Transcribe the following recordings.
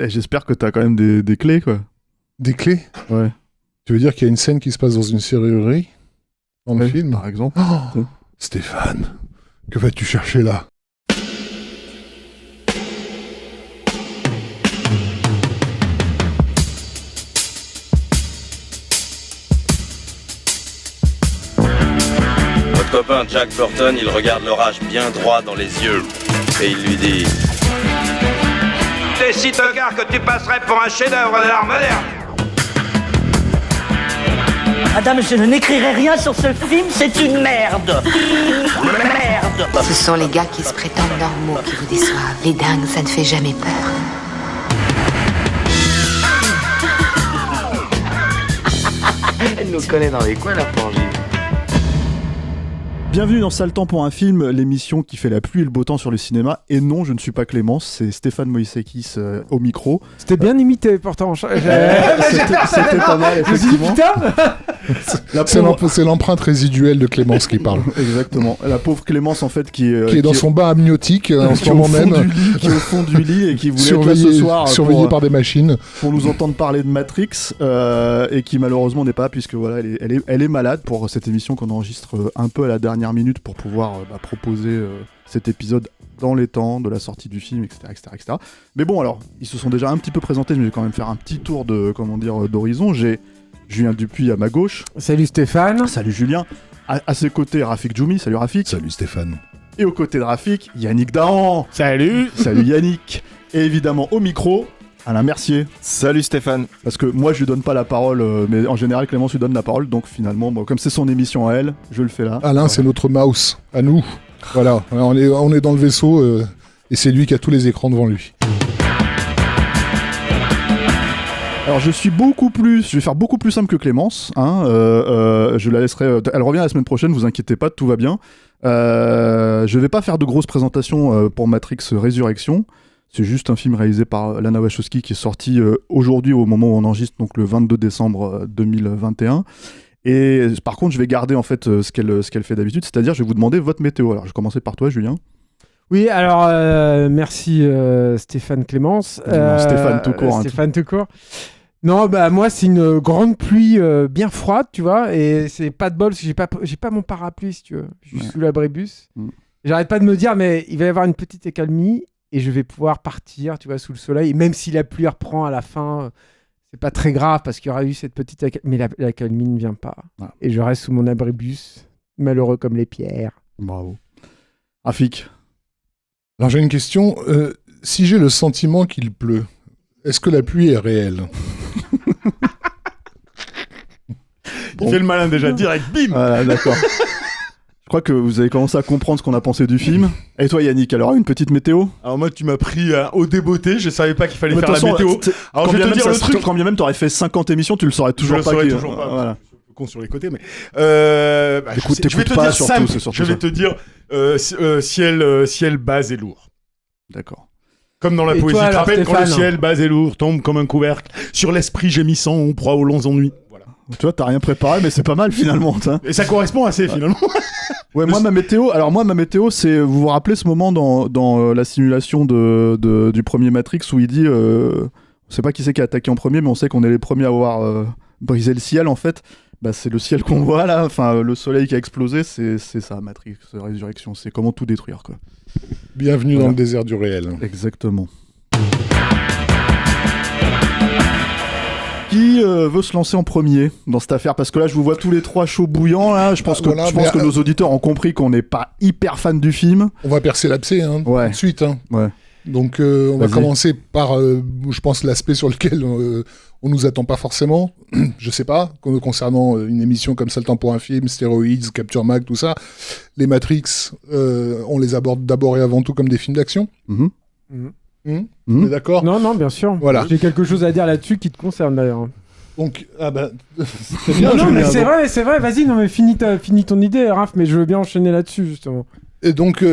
J'espère que t'as quand même des clés, quoi. Des clés? Ouais. Tu veux dire qu'il y a une scène qui se passe dans une serrurerie dans le film? Par exemple. Oh, Stéphane, que vas-tu chercher là? Votre copain Jack Burton, il regarde l'orage bien droit dans les yeux et il lui dit: T'es si tocard que tu passerais pour un chef-d'œuvre de l'art moderne. Madame, je n'écrirai rien sur ce film, c'est une merde. Merde. Ce sont les gars qui se prétendent normaux qui vous déçoivent. Les dingues, ça ne fait jamais peur. Elle nous connaît dans les coins, la frangine. Bienvenue dans Sale Temps pour un film, l'émission qui fait la pluie et le beau temps sur le cinéma. Et non, je ne suis pas Clémence, c'est Stéphane Moïsekis au micro. C'était bien imité pourtant. C'était pas mal, effectivement. C'est l'empreinte résiduelle de Clémence qui parle. Exactement. La pauvre Clémence, en fait, qui est dans son bain amniotique en ce moment même. Qui est au fond du lit et qui voulait être là ce soir. Surveillé par des machines. Pour nous entendre parler de Matrix et qui malheureusement n'est pas, puisque voilà, elle est malade pour cette émission qu'on enregistre un peu à la dernière minute pour pouvoir proposer cet épisode dans les temps de la sortie du film, etc., etc. Mais bon, alors, ils se sont déjà un petit peu présentés, mais je vais quand même faire un petit tour d'horizon. J'ai Julien Dupuis à ma gauche. Salut Stéphane. Salut Julien. À ses côtés, Rafik Djoumi. Salut Rafik. Salut Stéphane. Et aux côtés de Rafik, Yannick Dahan. Salut. Salut Yannick. Et évidemment, au micro, Alain Mercier. Salut Stéphane. Parce que moi je lui donne pas la parole, mais en général Clémence lui donne la parole, donc finalement, comme c'est son émission à elle, je le fais là. Alain, c'est notre mouse, à nous. Voilà, on est dans le vaisseau et c'est lui qui a tous les écrans devant lui. Alors je vais faire beaucoup plus simple que Clémence, hein, je la laisserai, elle revient la semaine prochaine, vous inquiétez pas, tout va bien. Je vais pas faire de grosses présentations pour Matrix Résurrection. C'est juste un film réalisé par Lana Wachowski qui est sorti aujourd'hui au moment où on enregistre, donc le 22 décembre 2021. Et par contre, je vais garder en fait ce qu'elle fait d'habitude, c'est-à-dire je vais vous demander votre météo. Alors je vais commencer par toi, Julien. Oui, alors merci Stéphane Clémence. Stéphane tout court. Stéphane tout court. Non, moi c'est une grande pluie bien froide, tu vois, et c'est pas de bol parce que j'ai pas mon parapluie, si tu veux. Je suis sous l'abribus. J'arrête pas de me dire, mais il va y avoir une petite accalmie. Et je vais pouvoir partir, tu vois, sous le soleil. Et même si la pluie reprend à la fin, c'est pas très grave parce qu'il y aura eu cette petite mais l'accalmie ne vient pas. Ah. Et je reste sous mon abribus, malheureux comme les pierres. Bravo. Rafik. Alors j'ai une question. Si j'ai le sentiment qu'il pleut, est-ce que la pluie est réelle? Il fait le malin déjà, direct, bim. Voilà, d'accord. Je crois que vous avez commencé à comprendre ce qu'on a pensé du film. Et toi Yannick, alors une petite météo? Alors moi tu m'as pris au débeauté, je savais pas qu'il fallait faire la météo. Alors je vais te dire le truc. Quand bien même t'aurais fait 50 émissions, tu le saurais toujours pas. Je le saurais toujours pas. Voilà. Con sur les côtés, mais je vais te dire simple. Je vais te dire ciel bas et lourd. D'accord. Comme dans la poésie, tu te rappelles quand le ciel bas et lourd tombe comme un couvercle sur l'esprit gémissant, on proie aux longs ennuis. Tu vois, t'as rien préparé, mais c'est pas mal finalement. Et ça correspond assez finalement. Ouais, moi ma météo, c'est, vous vous rappelez ce moment dans la simulation du premier Matrix où il dit, on sait pas qui c'est qui a attaqué en premier, mais on sait qu'on est les premiers à avoir brisé le ciel en fait. Bah c'est le ciel qu'on voit là, enfin le soleil qui a explosé, c'est ça Matrix Résurrection, c'est comment tout détruire quoi. Bienvenue dans le désert du réel. Exactement. Qui veut se lancer en premier dans cette affaire? Parce que là, je vous vois tous les trois chauds bouillants. Là. Je pense que nos auditeurs ont compris qu'on n'est pas hyper fans du film. On va percer l'abcès tout de suite. Hein. Ouais. Donc, on va commencer par, je pense, l'aspect sur lequel on nous attend pas forcément. Je sais pas, concernant une émission comme Sale Temps pour un film, Stéroïdes, Capture Mag, tout ça. Les Matrix, on les aborde d'abord et avant tout comme des films d'action. On est d'accord? Non, bien sûr. Voilà. J'ai quelque chose à dire là-dessus qui te concerne d'ailleurs. Donc, c'est bien. Non, mais c'est vrai, vas-y, mais finis ton idée, Raph, mais je veux bien enchaîner là-dessus, justement. Et donc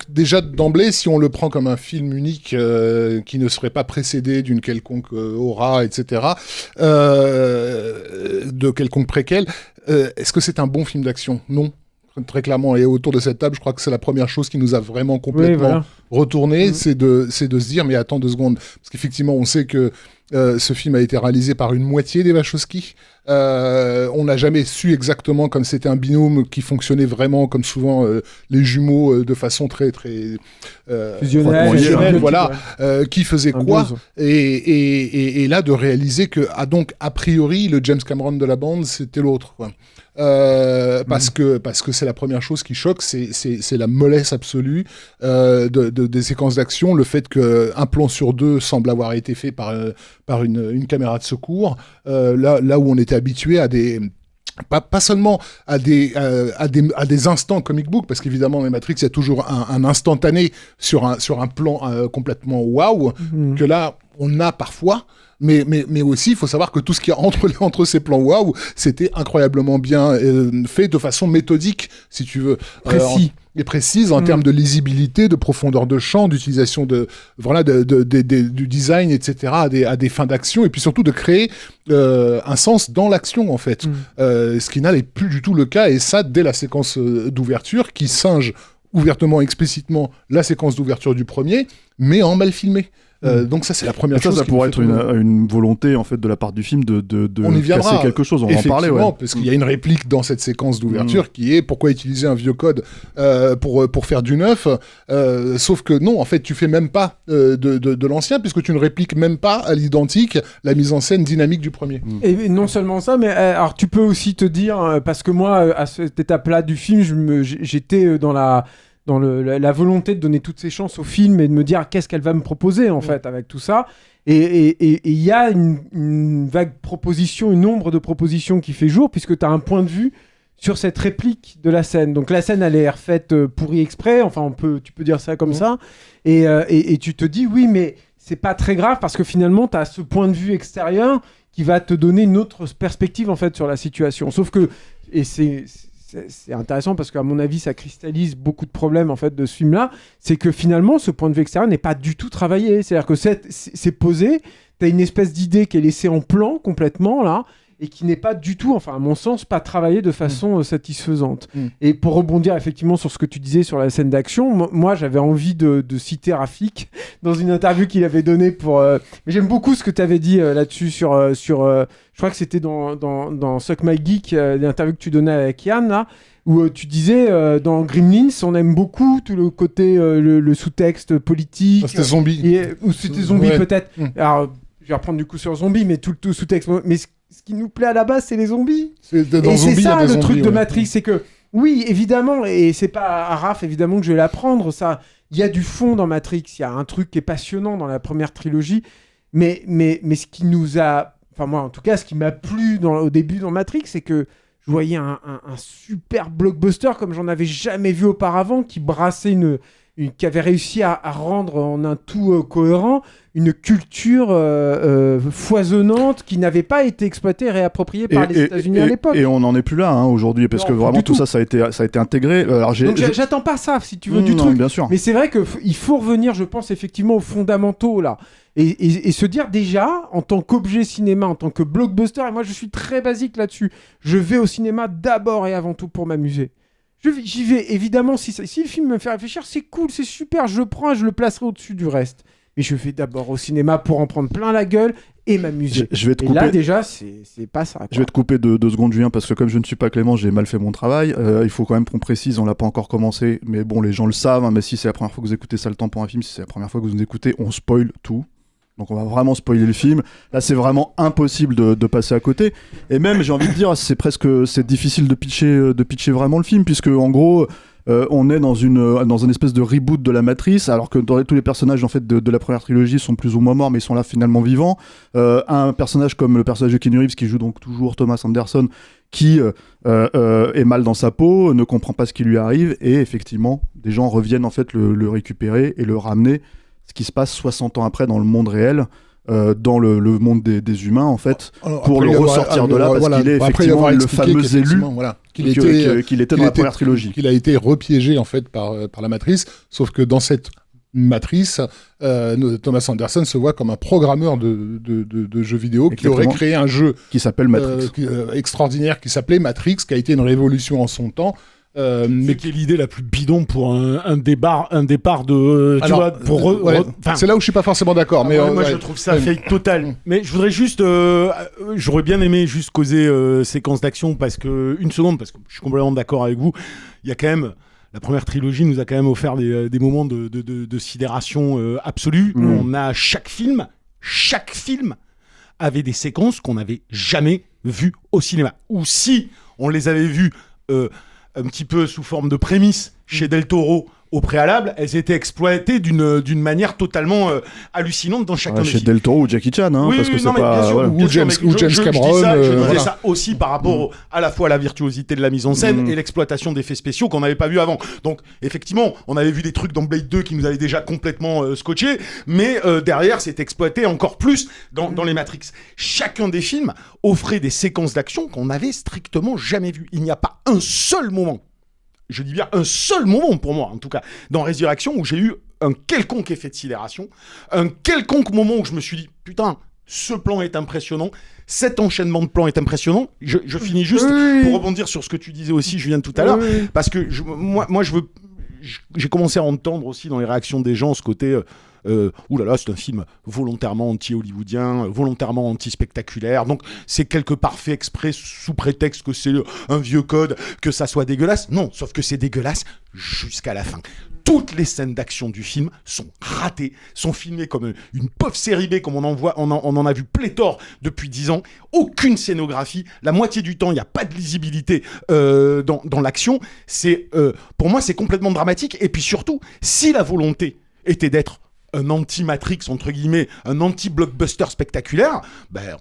déjà d'emblée, si on le prend comme un film unique qui ne serait pas précédé d'une quelconque aura, etc., de quelconque préquel, est-ce que c'est un bon film d'action? Non. très clairement, et autour de cette table, je crois que c'est la première chose qui nous a vraiment complètement retourné, c'est de se dire, mais attends 2 secondes, parce qu'effectivement, on sait que ce film a été réalisé par une moitié des Wachowski. On n'a jamais su exactement, comme c'était un binôme qui fonctionnait vraiment, comme souvent les jumeaux, de façon très très fusionnelle, voilà, qui faisait quoi. Et là, de réaliser que donc a priori le James Cameron de la bande, c'était l'autre, quoi. Parce que c'est la première chose qui choque, c'est la mollesse absolue des séquences d'action, le fait qu'un plan sur 2 semble avoir été fait par une caméra de secours, là où on était habitué à des... Pas seulement à des instants comic book, parce qu'évidemment dans les Matrix il y a toujours un instantané sur un plan complètement waouh, que là on a parfois. Mais aussi, il faut savoir que tout ce qu'il y a entre ces plans waouh, c'était incroyablement bien fait de façon méthodique, si tu veux. Précis. Et précise en termes de lisibilité, de profondeur de champ, d'utilisation du design, etc., à des fins d'action, et puis surtout de créer un sens dans l'action, en fait. Ce qui n'est plus du tout le cas, et ça, dès la séquence d'ouverture, qui singe ouvertement, explicitement, la séquence d'ouverture du premier, mais en mal filmé. Donc ça c'est la première chose. Ça pourrait être une volonté en fait de la part du film de casser quelque chose. On va en parler. Effectivement, parce qu'il y a une réplique dans cette séquence d'ouverture qui est pourquoi utiliser un vieux code pour faire du neuf. Sauf que non, en fait, tu fais même pas de l'ancien puisque tu ne répliques même pas à l'identique la mise en scène dynamique du premier. Et non seulement ça, mais alors tu peux aussi te dire parce que moi à cette étape-là du film, j'étais dans la volonté de donner toutes ses chances au film et de me dire qu'est-ce qu'elle va me proposer en fait avec tout ça. Et il y a une vague proposition, une ombre de propositions qui fait jour puisque tu as un point de vue sur cette réplique de la scène. Donc la scène elle est refaite pourri exprès, enfin tu peux dire ça comme ça. Et tu te dis oui mais c'est pas très grave parce que finalement tu as ce point de vue extérieur qui va te donner une autre perspective en fait sur la situation. Sauf que, et c'est intéressant parce qu'à mon avis ça cristallise beaucoup de problèmes en fait de ce film là, c'est que finalement ce point de vue extérieur n'est pas du tout travaillé, c'est à dire que c'est posé, t'as une espèce d'idée qui est laissée en plan complètement là et qui n'est pas du tout, enfin à mon sens, pas travaillé de façon satisfaisante. Et pour rebondir effectivement sur ce que tu disais sur la scène d'action, moi j'avais envie de citer Rafik dans une interview qu'il avait donnée pour... Mais j'aime beaucoup ce que tu avais dit là-dessus sur je crois que c'était dans Suck My Geek, l'interview que tu donnais avec Yann là, où tu disais dans Gremlins on aime beaucoup tout le côté le sous-texte politique. C'était zombie. Ou c'était zombie peut-être. Alors je vais reprendre du coup sur zombie, mais tout le sous-texte. Mais ce qui nous plaît à la base, c'est les zombies. Et c'est ça le truc de Matrix, c'est que, oui, évidemment, et c'est pas à Raph, évidemment, que je vais l'apprendre, ça. Il y a du fond dans Matrix, il y a un truc qui est passionnant dans la première trilogie, mais ce qui nous a... Enfin, moi, en tout cas, ce qui m'a plu au début dans Matrix, c'est que je voyais un super blockbuster comme j'en avais jamais vu auparavant, qui brassait qui avait réussi à rendre en un tout cohérent une culture foisonnante qui n'avait pas été exploitée et réappropriée par les États-Unis à l'époque. Et on n'en est plus là aujourd'hui, parce que vraiment tout ça a été intégré. Alors, donc j'attends pas ça, si tu veux, du truc. Bien sûr. Mais c'est vrai qu'il faut revenir, je pense, effectivement aux fondamentaux, là. Et se dire déjà, en tant qu'objet cinéma, en tant que blockbuster, et moi je suis très basique là-dessus, je vais au cinéma d'abord et avant tout pour m'amuser. J'y vais, évidemment, si le film me fait réfléchir, c'est cool, c'est super, je le prends et je le placerai au-dessus du reste. Mais je vais d'abord au cinéma pour en prendre plein la gueule et m'amuser. Et là, déjà, c'est pas ça, quoi. Je vais te couper 2 secondes, Julien, parce que comme je ne suis pas Clément, j'ai mal fait mon travail. Il faut quand même qu'on précise, on l'a pas encore commencé, mais bon, les gens le savent, hein, mais si c'est la première fois que vous écoutez Ça le temps pour un film, si c'est la première fois que vous nous écoutez, on spoil tout. Donc on va vraiment spoiler le film. Là, c'est vraiment impossible de passer à côté. Et même, j'ai envie de dire, c'est difficile de pitcher vraiment le film, puisque en gros, on est dans une espèce de reboot de la Matrice, alors que tous les personnages en fait de la première trilogie sont plus ou moins morts, mais ils sont là finalement vivants. Un personnage comme le personnage de Keanu Reeves, qui joue donc toujours Thomas Anderson, qui est mal dans sa peau, ne comprend pas ce qui lui arrive, et effectivement, des gens reviennent en fait le récupérer et le ramener. Ce qui se passe 60 ans après dans le monde réel, dans le monde des humains, en fait, pour le ressortir de là, parce qu'il est effectivement le fameux élu qu'il était dans la première trilogie. Qu'il a été repiégé, en fait, par la Matrice, sauf que dans cette Matrice, Thomas Anderson se voit comme un programmeur de jeux vidéo qui aurait créé un jeu qui s'appelle Matrix, extraordinaire, qui s'appelait Matrix, qui a été une révolution en son temps, Mais qui est l'idée la plus bidon pour un départ de c'est là où je suis pas forcément d'accord. Mais moi je trouve ça fake total. Mais je voudrais juste, j'aurais bien aimé juste causer séquence d'action parce que je suis complètement d'accord avec vous. Il y a quand même la première trilogie nous a quand même offert des moments de sidération absolue. On a chaque film avait des séquences qu'on n'avait jamais vues au cinéma. Ou si on les avait vues un petit peu sous forme de prémisse chez Del Toro au préalable, elles étaient exploitées d'une manière totalement hallucinante dans chacun des films. Chez Del Toro ou Jackie Chan, oui, parce que c'est pas... Voilà. Ou James Cameron. Je disais ça aussi par rapport à la fois à la virtuosité de la mise en scène et l'exploitation d'effets spéciaux qu'on n'avait pas vu avant. Donc, effectivement, on avait vu des trucs dans Blade 2 qui nous avaient déjà complètement scotché, mais derrière, c'est exploité encore plus dans les Matrix. Chacun des films offrait des séquences d'action qu'on n'avait strictement jamais vues. Il n'y a pas un seul moment, je dis bien un seul moment pour moi, en tout cas, dans Résurrection, où j'ai eu un quelconque effet de sidération, un quelconque moment où je me suis dit, putain, ce plan est impressionnant, cet enchaînement de plans est impressionnant. Je finis juste pour rebondir sur ce que tu disais aussi, Julien, tout à l'heure, parce que moi, j'ai commencé à entendre aussi dans les réactions des gens ce côté... oulala, c'est un film volontairement anti-hollywoodien, volontairement anti-spectaculaire, donc c'est quelque part fait exprès sous prétexte que c'est un vieux code, que ça soit dégueulasse. Non, sauf que c'est dégueulasse jusqu'à la fin. Toutes les scènes d'action du film sont ratées, sont filmées comme une pauvre série B, comme on en a vu pléthore depuis 10 ans. Aucune scénographie, la moitié du temps, il n'y a pas de lisibilité dans l'action. Pour moi, c'est complètement dramatique. Et puis surtout, si la volonté était d'être un anti-Matrix, entre guillemets, un anti-blockbuster spectaculaire,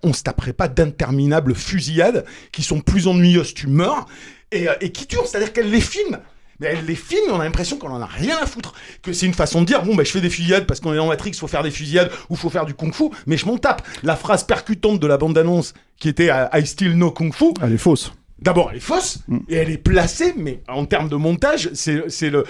on se taperait pas d'interminables fusillades qui sont plus ennuyeuses, tu meurs, et qui durent, c'est-à-dire qu'elles les filment. Mais elle les filme, on a l'impression qu'on en a rien à foutre. Que c'est une façon de dire, je fais des fusillades parce qu'on est en Matrix, faut faire des fusillades ou faut faire du kung-fu, mais je m'en tape. La phrase percutante de la bande-annonce qui était I still know kung-fu. Elle est fausse. D'abord, elle est fausse et elle est placée, mais en termes de montage, c'est la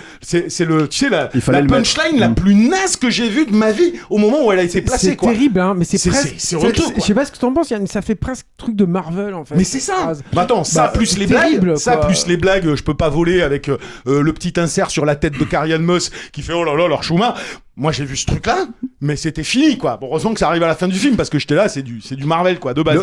punchline la plus naze que j'ai vue de ma vie au moment où elle a été placée. C'est terrible, hein, mais c'est presque. C'est honteux. Je sais pas ce que t'en penses, ça fait presque truc de Marvel en fait. Mais c'est ça. Attends, ça plus les blagues, je peux pas voler avec le petit insert sur la tête de Carrie-Anne Moss qui fait oh là là leur chouma. Moi, j'ai vu ce truc-là, mais c'était fini, quoi. Bon, heureusement que ça arrive à la fin du film, parce que j'étais là, c'est du Marvel, quoi, de base.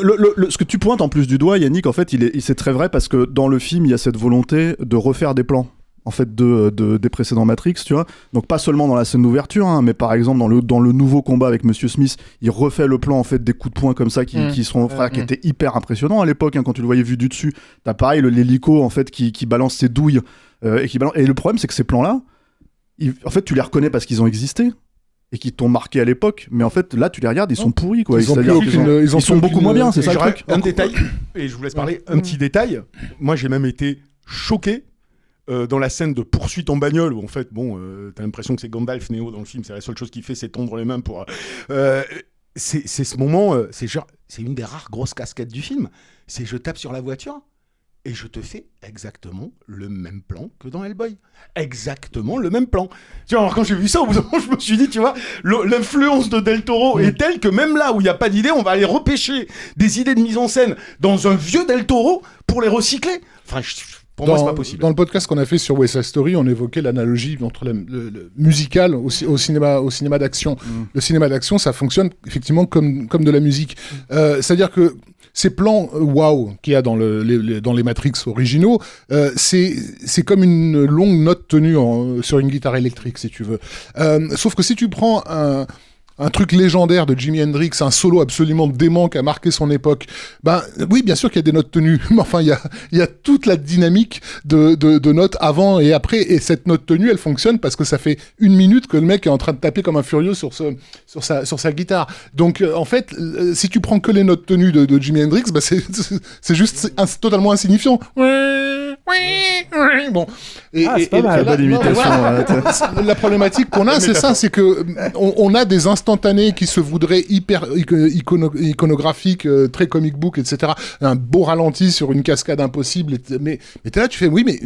Ce que tu pointes en plus du doigt, Yannick, en fait, c'est très vrai, parce que dans le film, il y a cette volonté de refaire des plans, en fait, des précédents Matrix, tu vois. Donc, pas seulement dans la scène d'ouverture, hein, mais par exemple, dans le nouveau combat avec Monsieur Smith, il refait le plan, en fait, des coups de poing comme ça, qui étaient hyper impressionnants à l'époque, hein, quand tu le voyais vu du dessus. T'as pareil, l'hélico, en fait, qui balance ses douilles, et le problème, c'est que ces plans-là, en fait, tu les reconnais parce qu'ils ont existé et qui t'ont marqué à l'époque, mais en fait, là, tu les regardes, ils sont pourris, quoi. Ils sont beaucoup moins bien, c'est ça le truc. Un détail, et je vous laisse parler, un petit détail. Moi, j'ai même été choqué dans la scène de poursuite en bagnole, où en fait, t'as l'impression que c'est Gandalf Neo dans le film, c'est la seule chose qu'il fait, c'est tondre les mains pour... c'est ce moment, c'est une des rares grosses cascades du film. C'est je tape sur la voiture, et je te fais exactement le même plan que dans Hellboy. Exactement le même plan. Tu vois, alors quand j'ai vu ça, au bout d'un moment, je me suis dit, tu vois, l'influence de Del Toro est telle que même là où il n'y a pas d'idée, on va aller repêcher des idées de mise en scène dans un vieux Del Toro pour les recycler. Enfin, pour moi, c'est pas possible. Dans le podcast qu'on a fait sur West Side Story, on évoquait l'analogie entre le musical au cinéma d'action. Le cinéma d'action, ça fonctionne effectivement comme de la musique. C'est-à-dire que ces plans waouh qu'il y a dans les Matrix originaux, c'est comme une longue note tenue sur une guitare électrique, si tu veux. Sauf que si tu prends un truc légendaire de Jimi Hendrix, un solo absolument dément qui a marqué son époque. Oui, bien sûr qu'il y a des notes tenues, mais enfin, il y a toute la dynamique de notes avant et après, et cette note tenue, elle fonctionne parce que ça fait 1 minute que le mec est en train de taper comme un furieux sur sa guitare. Donc, en fait, si tu prends que les notes tenues de Jimi Hendrix, c'est juste totalement insignifiant. Bon. C'est pas mal. La problématique qu'on a, c'est ça, c'est que on a des instantanés qui se voudraient hyper iconographiques, très comic book, etc. Un beau ralenti sur une cascade impossible, mais t'es là, tu fais oui, mais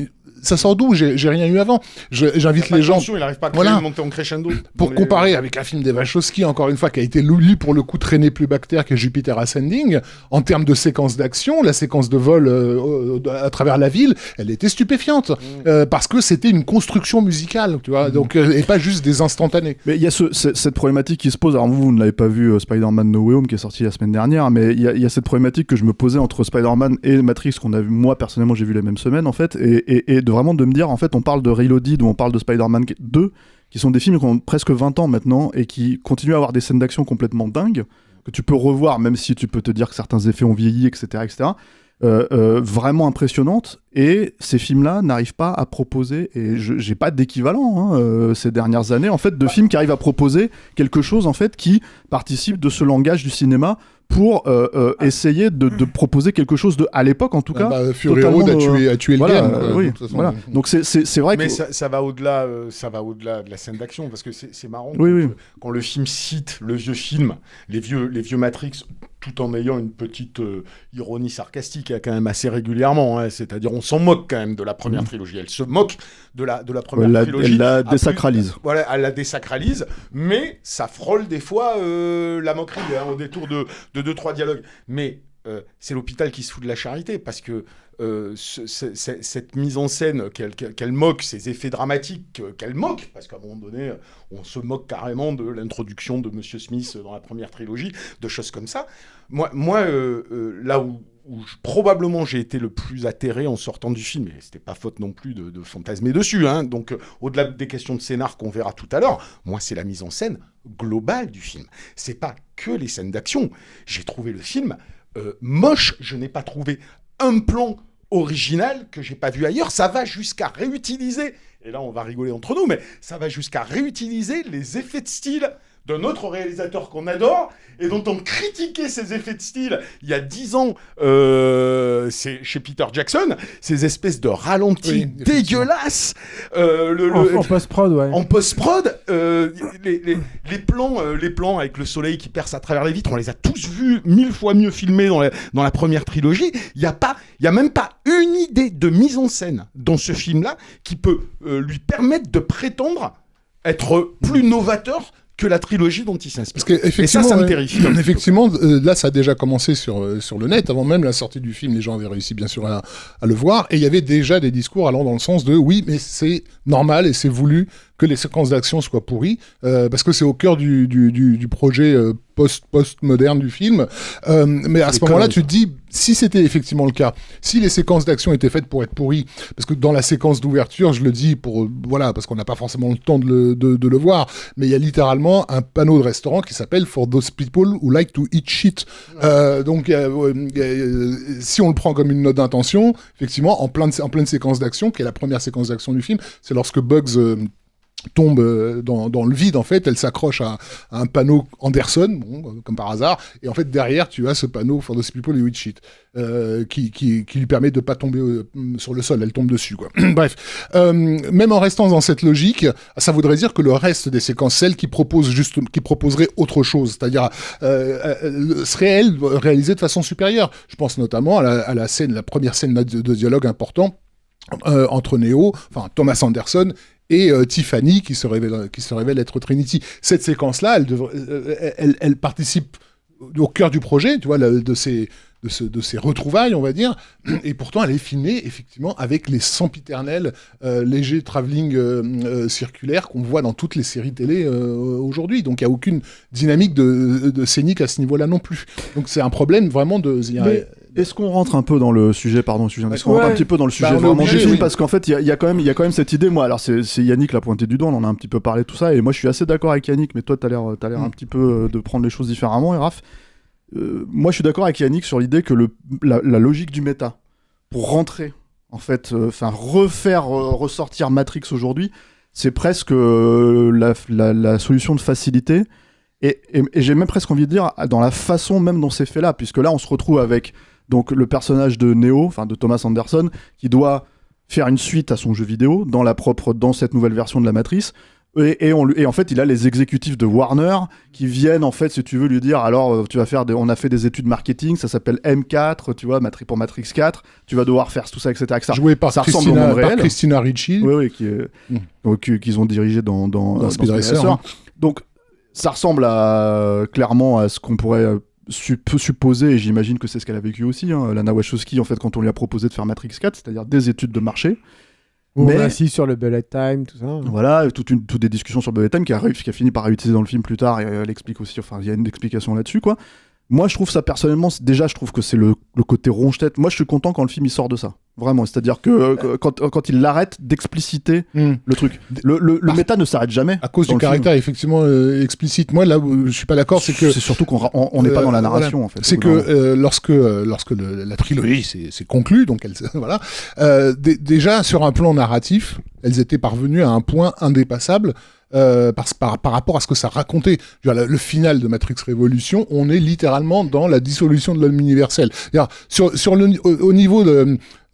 ça sort d'où? J'ai rien eu avant. J'invite les gens. Il n'arrive pas à créer une montée en crescendo. Pour comparer avec un film des Wachowski, encore une fois, qui a été lui pour le coup traîné plus bactère que Jupiter Ascending, en termes de séquence d'action, la séquence de vol à travers la ville, elle était stupéfiante parce que c'était une construction musicale, tu vois, donc et pas juste des instantanés. Mais il y a cette problématique qui se pose. Alors vous ne l'avez pas vu, Spider-Man No Way Home qui est sorti la semaine dernière, mais il y a cette problématique que je me posais entre Spider-Man et Matrix qu'on a vu. Moi personnellement, j'ai vu la même semaine en fait, et de vraiment de me dire en fait, on parle de Reloaded ou on parle de Spider-Man 2, qui sont des films qui ont presque 20 ans maintenant et qui continuent à avoir des scènes d'action complètement dingues que tu peux revoir, même si tu peux te dire que certains effets ont vieilli, etc., vraiment impressionnantes, et ces films-là n'arrivent pas à proposer, et j'ai pas d'équivalent ces dernières années en fait de films qui arrivent à proposer quelque chose en fait qui participe de ce langage du cinéma pour essayer de proposer quelque chose de, à l'époque en tout cas, Fury Road a tué le game. Oui, voilà. Donc c'est vrai que... Mais ça va au-delà de la scène d'action, parce que c'est marrant quand le film cite le vieux film, les vieux Matrix, tout en ayant une petite ironie sarcastique quand même assez régulièrement, c'est-à-dire on s'en moque quand même de la première trilogie, elle se moque de la première trilogie. Elle la désacralise. Voilà, elle la désacralise, mais ça frôle des fois la moquerie au détour de 2-3 dialogues. Mais c'est l'hôpital qui se fout de la charité, parce que cette mise en scène qu'elle moque, ces effets dramatiques qu'elle moque, parce qu'à un moment donné, on se moque carrément de l'introduction de Monsieur Smith dans la première trilogie, de choses comme ça. Moi, là où probablement j'ai été le plus atterré en sortant du film, et c'était pas faute non plus de fantasmer dessus, donc au-delà des questions de scénar qu'on verra tout à l'heure, moi c'est la mise en scène globale du film. C'est pas que les scènes d'action. J'ai trouvé le film moche, je n'ai pas trouvé un plan original que j'ai pas vu ailleurs. Ça va jusqu'à réutiliser, et là on va rigoler entre nous, mais ça va jusqu'à réutiliser les effets de style d'un autre réalisateur qu'on adore et dont on critiquait ces effets de style il y a 10 ans c'est chez Peter Jackson, ces espèces de ralentis dégueulasses en post-prod, en post-prod, les plans avec le soleil qui perce à travers les vitres, on les a tous vus 1000 fois mieux filmés dans la première trilogie. Il y a même pas une idée de mise en scène dans ce film-là qui peut lui permettre de prétendre être plus novateur que la trilogie dont il s'inspire. Et ça me terrifie. Effectivement, là, ça a déjà commencé sur le net. Avant même la sortie du film, les gens avaient réussi, bien sûr, à le voir. Et il y avait déjà des discours allant dans le sens de « oui, mais c'est normal et c'est voulu que les séquences d'action soient pourries, parce que c'est au cœur du projet post-moderne du film. » Mais à ce moment-là, tu te dis, si c'était effectivement le cas, si les séquences d'action étaient faites pour être pourries, parce que dans la séquence d'ouverture, je le dis parce qu'on n'a pas forcément le temps de le voir, mais il y a littéralement un panneau de restaurant qui s'appelle « For those people who like to eat shit ». Donc, si on le prend comme une note d'intention, effectivement, en pleine séquence d'action, qui est la première séquence d'action du film, c'est lorsque Bugs tombe dans le vide, en fait, elle s'accroche à un panneau Anderson, comme par hasard, et en fait derrière tu as ce panneau For those people who eat shit, qui lui permet de pas tomber sur le sol, elle tombe dessus, quoi. Bref, même en restant dans cette logique, ça voudrait dire que le reste des séquences, celles qui proposeraient autre chose, c'est-à-dire seraient elles réalisées de façon supérieure. Je pense notamment à la première scène de dialogue important entre Thomas Anderson et Tiffany qui se révèle être Trinity. Cette séquence-là, elle participe au cœur du projet, tu vois, de ces retrouvailles, on va dire, et pourtant elle est filmée effectivement avec les sempiternels légers travelling circulaires qu'on voit dans toutes les séries télé aujourd'hui. Donc il n'y a aucune dynamique de scénique à ce niveau-là non plus. Donc c'est un problème vraiment de... Est-ce qu'on rentre un peu dans le sujet, est-ce qu'on rentre un petit peu dans le sujet vraiment du film, parce qu'en fait il y a quand même cette idée, moi, alors c'est Yannick l'a pointé du doigt, on en a un petit peu parlé tout ça, et moi je suis assez d'accord avec Yannick, mais toi t'as l'air un petit peu de prendre les choses différemment, et Raph, moi je suis d'accord avec Yannick sur l'idée que la logique du méta, pour rentrer, en fait, refaire ressortir Matrix aujourd'hui, c'est presque la solution de facilité, et j'ai même presque envie de dire dans la façon même dont c'est fait là, puisque là on se retrouve avec donc le personnage de Neo, de Thomas Anderson, qui doit faire une suite à son jeu vidéo dans cette nouvelle version de la Matrice. Et en fait, il a les exécutifs de Warner qui viennent, en fait, si tu veux, lui dire alors, on a fait des études marketing, ça s'appelle M4, tu vois, pour Matrix 4, tu vas devoir faire tout ça, etc. Joué par Christina Ricci. Oui, qu'ils ont dirigé dans Speed Racer. Donc, ça ressemble clairement à ce qu'on pourrait supposer, et j'imagine que c'est ce qu'elle a vécu aussi, hein, Lana Wachowski, en fait, quand on lui a proposé de faire Matrix 4, c'est-à-dire des études de marché. Mais on a assis sur le bullet time, tout ça. Voilà, toutes des discussions sur le bullet time qui a fini par réutiliser dans le film plus tard, et elle explique aussi, enfin, il y a une explication là-dessus, quoi. Moi, je trouve ça personnellement, déjà, je trouve que c'est le côté ronge-tête. Moi, je suis content quand le film il sort de ça. Vraiment. C'est-à-dire que quand il l'arrête d'expliciter le truc. Le méta ne s'arrête jamais. À cause du caractère effectivement explicite. Moi, là où je suis pas d'accord, c'est que. C'est surtout qu'on n'est pas dans la narration, en fait. C'est que lorsque la trilogie s'est conclue, donc voilà, déjà sur un plan narratif, elles étaient parvenues à un point indépassable. Par rapport à ce que ça racontait. Le final de Matrix Révolution, on est littéralement dans la dissolution de l'homme universel. Au niveau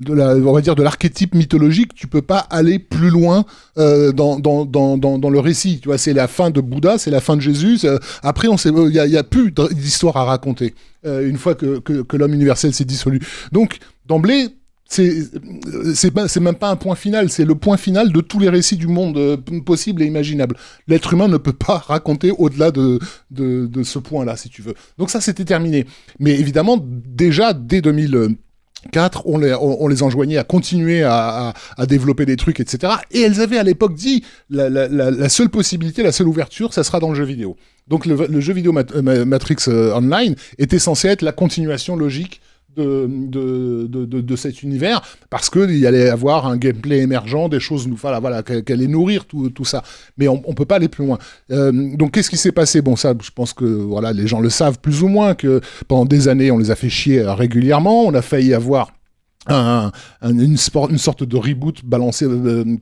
on va dire de l'archétype mythologique, tu peux pas aller plus loin dans le récit. Tu vois, c'est la fin de Bouddha, c'est la fin de Jésus. Après, il y a plus d'histoire à raconter une fois que l'homme universel s'est dissolu. Donc, d'emblée, c'est même pas un point final, c'est le point final de tous les récits du monde possible et imaginable. L'être humain ne peut pas raconter au-delà de ce point-là, si tu veux. Donc ça, c'était terminé. Mais évidemment, déjà, dès 2004, on les enjoignait à continuer à développer des trucs, etc. Et elles avaient à l'époque dit, la seule possibilité, la seule ouverture, ça sera dans le jeu vidéo. Donc le jeu vidéo Matrix Online était censé être la continuation logique de cet univers, parce qu'il y allait avoir un gameplay émergent, des choses qu'elle allait nourrir tout ça. Mais on peut pas aller plus loin. Donc qu'est-ce qui s'est passé ? Bon, ça, je pense que les gens le savent plus ou moins, que pendant des années, on les a fait chier régulièrement. On a failli avoir une sorte de reboot balancé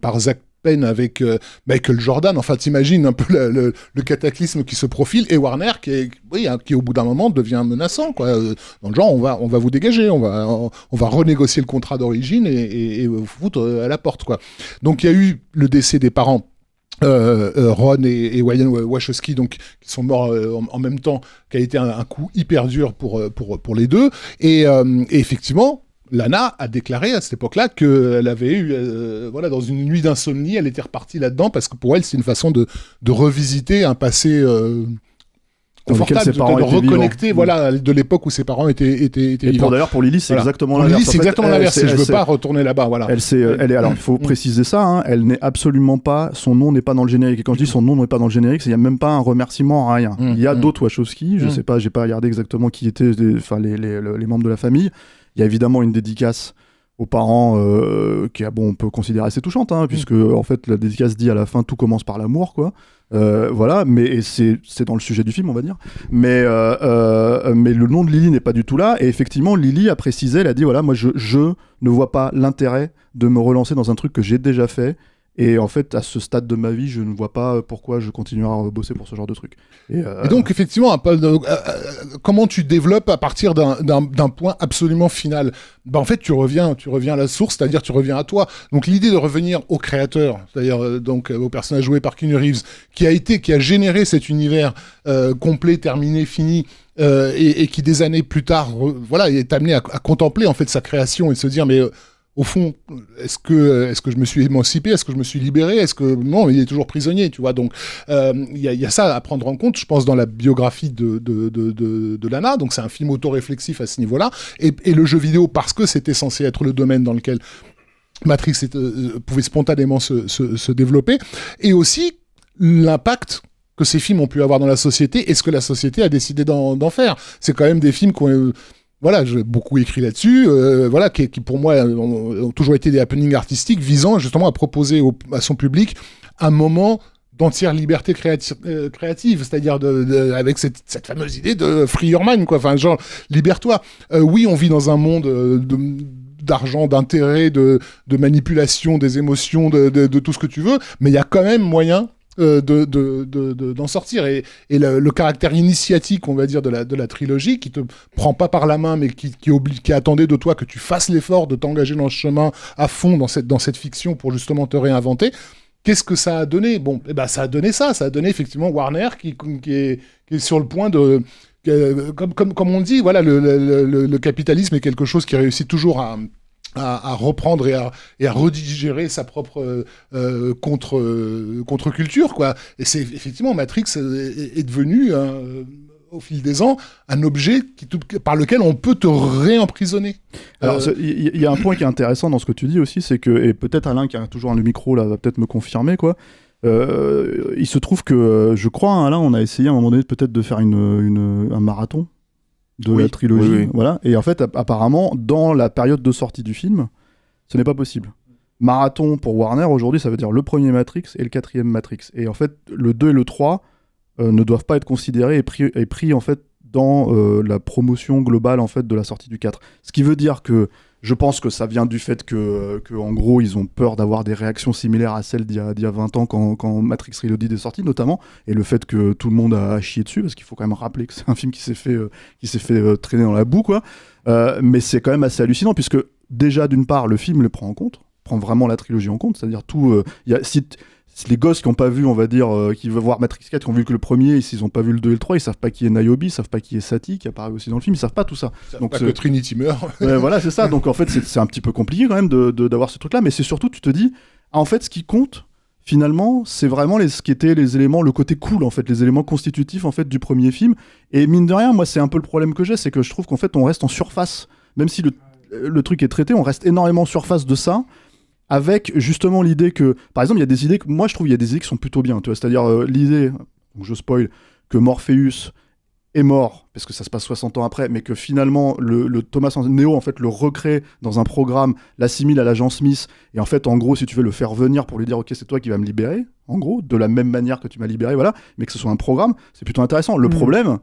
par Zach Penn avec Michael Jordan. Enfin, t'imagines un peu le cataclysme qui se profile, et Warner qui au bout d'un moment devient menaçant, quoi. Dans le genre, on va vous dégager, on va renégocier le contrat d'origine et vous foutre à la porte, quoi. Donc il y a eu le décès des parents. Ron et Wayne Wachowski, donc, qui sont morts en même temps, qui a été un coup hyper dur pour les deux. Et effectivement, Lana a déclaré à cette époque-là qu'elle avait eu, dans une nuit d'insomnie, elle était repartie là-dedans, parce que pour elle, c'est une façon de revisiter un passé confortable, de reconnecter, de l'époque où ses parents étaient vivants. D'ailleurs, pour Lily, c'est exactement l'inverse. Lily, c'est exactement l'inverse. Je veux pas retourner là-bas, voilà. Alors, il faut préciser ça, hein, elle n'est absolument pas, son nom n'est pas dans le générique. Et quand je dis son nom n'est pas dans le générique, il n'y a même pas un remerciement, rien. Il y a d'autres Wachowski, je sais pas, j'ai pas regardé exactement qui étaient les membres de la famille. Il y a évidemment une dédicace aux parents qui on peut considérer assez touchante, hein, puisque en fait la dédicace dit à la fin tout commence par l'amour, quoi. Mais c'est dans le sujet du film, on va dire. Mais le nom de Lily n'est pas du tout là. Et effectivement, Lily a précisé, elle a dit moi je ne vois pas l'intérêt de me relancer dans un truc que j'ai déjà fait. Et en fait, à ce stade de ma vie, je ne vois pas pourquoi je continuerai à bosser pour ce genre de truc. Et donc, effectivement, comment tu développes à partir d'un point absolument final ? En fait, tu reviens à la source, c'est-à-dire tu reviens à toi. Donc, l'idée de revenir au créateur, c'est-à-dire au personnage joué par Keanu Reeves, qui a généré cet univers complet, terminé, fini, et qui des années plus tard, est amené à contempler en fait sa création et de se dire au fond, est-ce que je me suis émancipé ? Est-ce que je me suis libéré ? Est-ce que non, il est toujours prisonnier, tu vois. Donc il y a ça à prendre en compte, je pense, dans la biographie de Lana. Donc c'est un film autoréflexif à ce niveau-là. Et le jeu vidéo, parce que c'était censé être le domaine dans lequel Matrix pouvait spontanément se développer, et aussi l'impact que ces films ont pu avoir dans la société et ce que la société a décidé d'en faire. C'est quand même des films qui ont j'ai beaucoup écrit là-dessus, qui pour moi ont toujours été des happenings artistiques visant justement à proposer à son public un moment d'entière liberté créative, c'est-à-dire avec cette fameuse idée de free your mind, quoi. Enfin, genre, libère-toi. Oui, on vit dans un monde d'argent, d'intérêt, de manipulation des émotions, de tout ce que tu veux, mais il y a quand même moyen d'en sortir, et le caractère initiatique, on va dire, de la trilogie, qui te prend pas par la main, mais qui attendait de toi que tu fasses l'effort de t'engager dans ce chemin à fond dans cette fiction pour justement te réinventer. Qu'est-ce que ça a donné ? Bon, ça a donné ça. Ça a donné effectivement Warner qui est sur le point de... Comme on dit, voilà, le capitalisme est quelque chose qui réussit toujours à reprendre et à redigérer sa propre contre-culture, quoi. Et c'est effectivement, Matrix est devenu... au fil des ans, un objet par lequel on peut te réemprisonner. Alors, il y a un point qui est intéressant dans ce que tu dis aussi, c'est que, et peut-être Alain qui a toujours le micro là va peut-être me confirmer, quoi. Il se trouve que, je crois, hein, Alain, on a essayé à un moment donné peut-être de faire un marathon de la trilogie, oui. Voilà. Et en fait, apparemment, dans la période de sortie du film, ce n'est pas possible. Marathon pour Warner aujourd'hui, ça veut dire le premier Matrix et le quatrième Matrix. Et en fait, le 2 et le 3 ne doivent pas être considérés et pris en fait dans la promotion globale en fait de la sortie du 4. Ce qui veut dire que je pense que ça vient du fait que en gros ils ont peur d'avoir des réactions similaires à celles d'il y a 20 ans quand Matrix Reloaded est sorti notamment, et le fait que tout le monde a chié dessus, parce qu'il faut quand même rappeler que c'est un film qui s'est fait traîner dans la boue, quoi. Mais c'est quand même assez hallucinant puisque déjà d'une part le film le prend vraiment la trilogie en compte, c'est-à-dire tout les gosses qui n'ont pas vu, on va dire, qui veulent voir Matrix 4, qui ont vu que le premier, s'ils n'ont pas vu le 2 et le 3, ils savent pas qui est Niobe, ils savent pas qui est Sati, qui apparaît aussi dans le film, ils savent pas tout ça. Ils savent pas que Trinity meurt. Voilà, c'est ça. Donc en fait, c'est un petit peu compliqué quand même d'avoir ce truc-là, mais c'est surtout, tu te dis, en fait, ce qui compte, finalement, c'est vraiment ce qui étaient les éléments, le côté cool, en fait, les éléments constitutifs, en fait, du premier film. Et mine de rien, moi, c'est un peu le problème que j'ai, c'est que je trouve qu'en fait, on reste en surface. Même si le truc est traité, on reste énormément en surface de ça. Avec justement l'idée que, par exemple, il y a des idées que moi je trouve, il y a des idées qui sont plutôt bien, tu vois, c'est-à-dire l'idée, donc je spoil, que Morpheus est mort parce que ça se passe 60 ans après, mais que finalement le Thomas Neo en fait le recrée dans un programme, l'assimile à l'agent Smith, et en fait en gros si tu veux le faire venir pour lui dire ok c'est toi qui vas me libérer, en gros de la même manière que tu m'as libéré, voilà, mais que ce soit un programme, c'est plutôt intéressant. Le problème,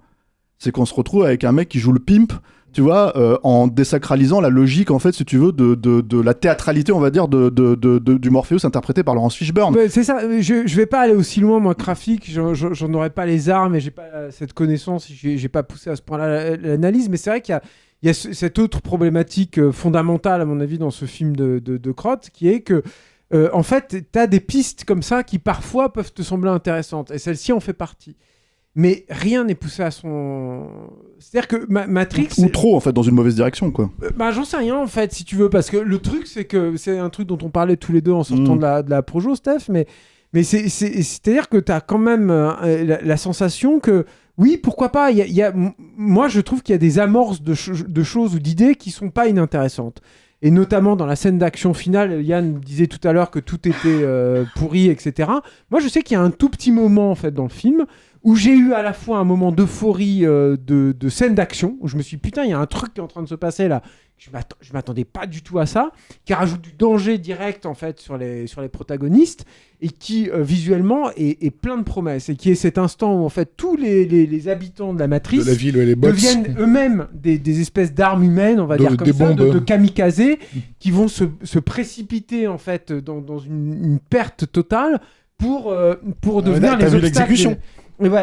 c'est qu'on se retrouve avec un mec qui joue le pimp, tu vois, en désacralisant la logique, en fait, si tu veux, de la théâtralité, on va dire, du Morpheus interprété par Laurence Fishburne. C'est ça, je vais pas aller aussi loin, moi, graphique, j'en aurais pas les armes et j'ai pas cette connaissance, j'ai pas poussé à ce point-là l'analyse, mais c'est vrai qu'il y a cette autre problématique fondamentale, à mon avis, dans ce film de Crotte, qui est que, en fait, t'as des pistes comme ça qui, parfois, peuvent te sembler intéressantes, et celle-ci en fait partie. Mais rien n'est poussé à son... C'est-à-dire que Matrix... Ou trop, en fait, dans une mauvaise direction, quoi. J'en sais rien, en fait, si tu veux, parce que le truc, c'est que c'est un truc dont on parlait tous les deux en sortant de la Projo, Steph, mais c'est-à-dire que t'as quand même la sensation que, oui, pourquoi pas, moi, je trouve qu'il y a des amorces de choses ou d'idées qui sont pas inintéressantes. Et notamment dans la scène d'action finale, Yann disait tout à l'heure que tout était pourri, etc. Moi, je sais qu'il y a un tout petit moment, en fait, dans le film où j'ai eu à la fois un moment d'euphorie de scène d'action, où je me suis dit, putain, il y a un truc qui est en train de se passer là, je m'attendais pas du tout à ça, qui rajoute du danger direct en fait sur les protagonistes, et qui visuellement est plein de promesses, et qui est cet instant où en fait tous les habitants de la matrice de la ville, les deviennent eux-mêmes des espèces d'armes humaines, on va dire comme ça, de kamikazés, qui vont se précipiter en fait dans une perte totale pour devenir les obstacles. L'exécution.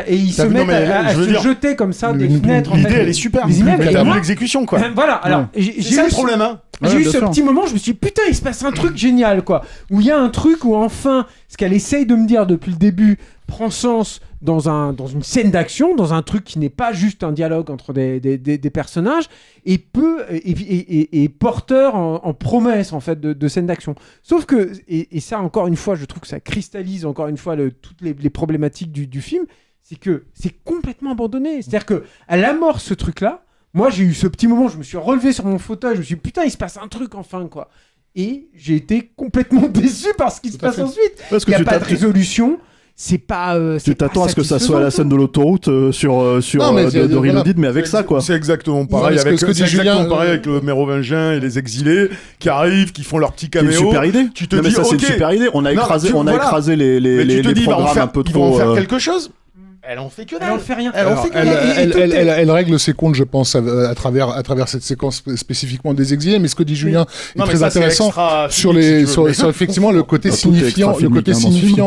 Et ils se mettent à se jeter comme ça des fenêtres. L'idée, elle est super. Mais t'as l'exécution, quoi. Voilà, alors, j'ai ça le problème, hein. J'ai eu ce petit moment, je me suis dit, putain, il se passe un truc génial, quoi. Où il y a un truc où enfin, ce qu'elle essaye de me dire depuis le début prend sens dans une scène d'action, dans un truc qui n'est pas juste un dialogue entre des personnages, et porteur en promesse, en fait, de scène d'action. Sauf que, et ça, encore une fois, je trouve que ça cristallise, encore une fois, toutes les problématiques du film, c'est que c'est complètement abandonné. C'est-à-dire qu'elle amorce ce truc-là. Moi, j'ai eu ce petit moment, je me suis relevé sur mon fauteuil, je me suis dit, putain, il se passe un truc enfin, quoi. Et j'ai été complètement déçu par ce qui se passe ensuite. Il n'y a pas de résolution. C'est pas. Tu t'attends à ce que ça soit la scène de l'autoroute sur de Reloaded, mais avec ça, quoi. C'est exactement pareil avec le mérovingien et les exilés qui arrivent, qui font leur petit caméo. C'est une super idée. Tu te dis, ça, c'est une super idée. On a écrasé les programmes un peu trop. Ils vont faire quelque chose. Elle en fait que dalle. Elle en fait rien. Elle règle ses comptes, je pense, à travers cette séquence spécifiquement des exilés. Mais ce que dit Julien est très intéressant sur effectivement le côté signifiant,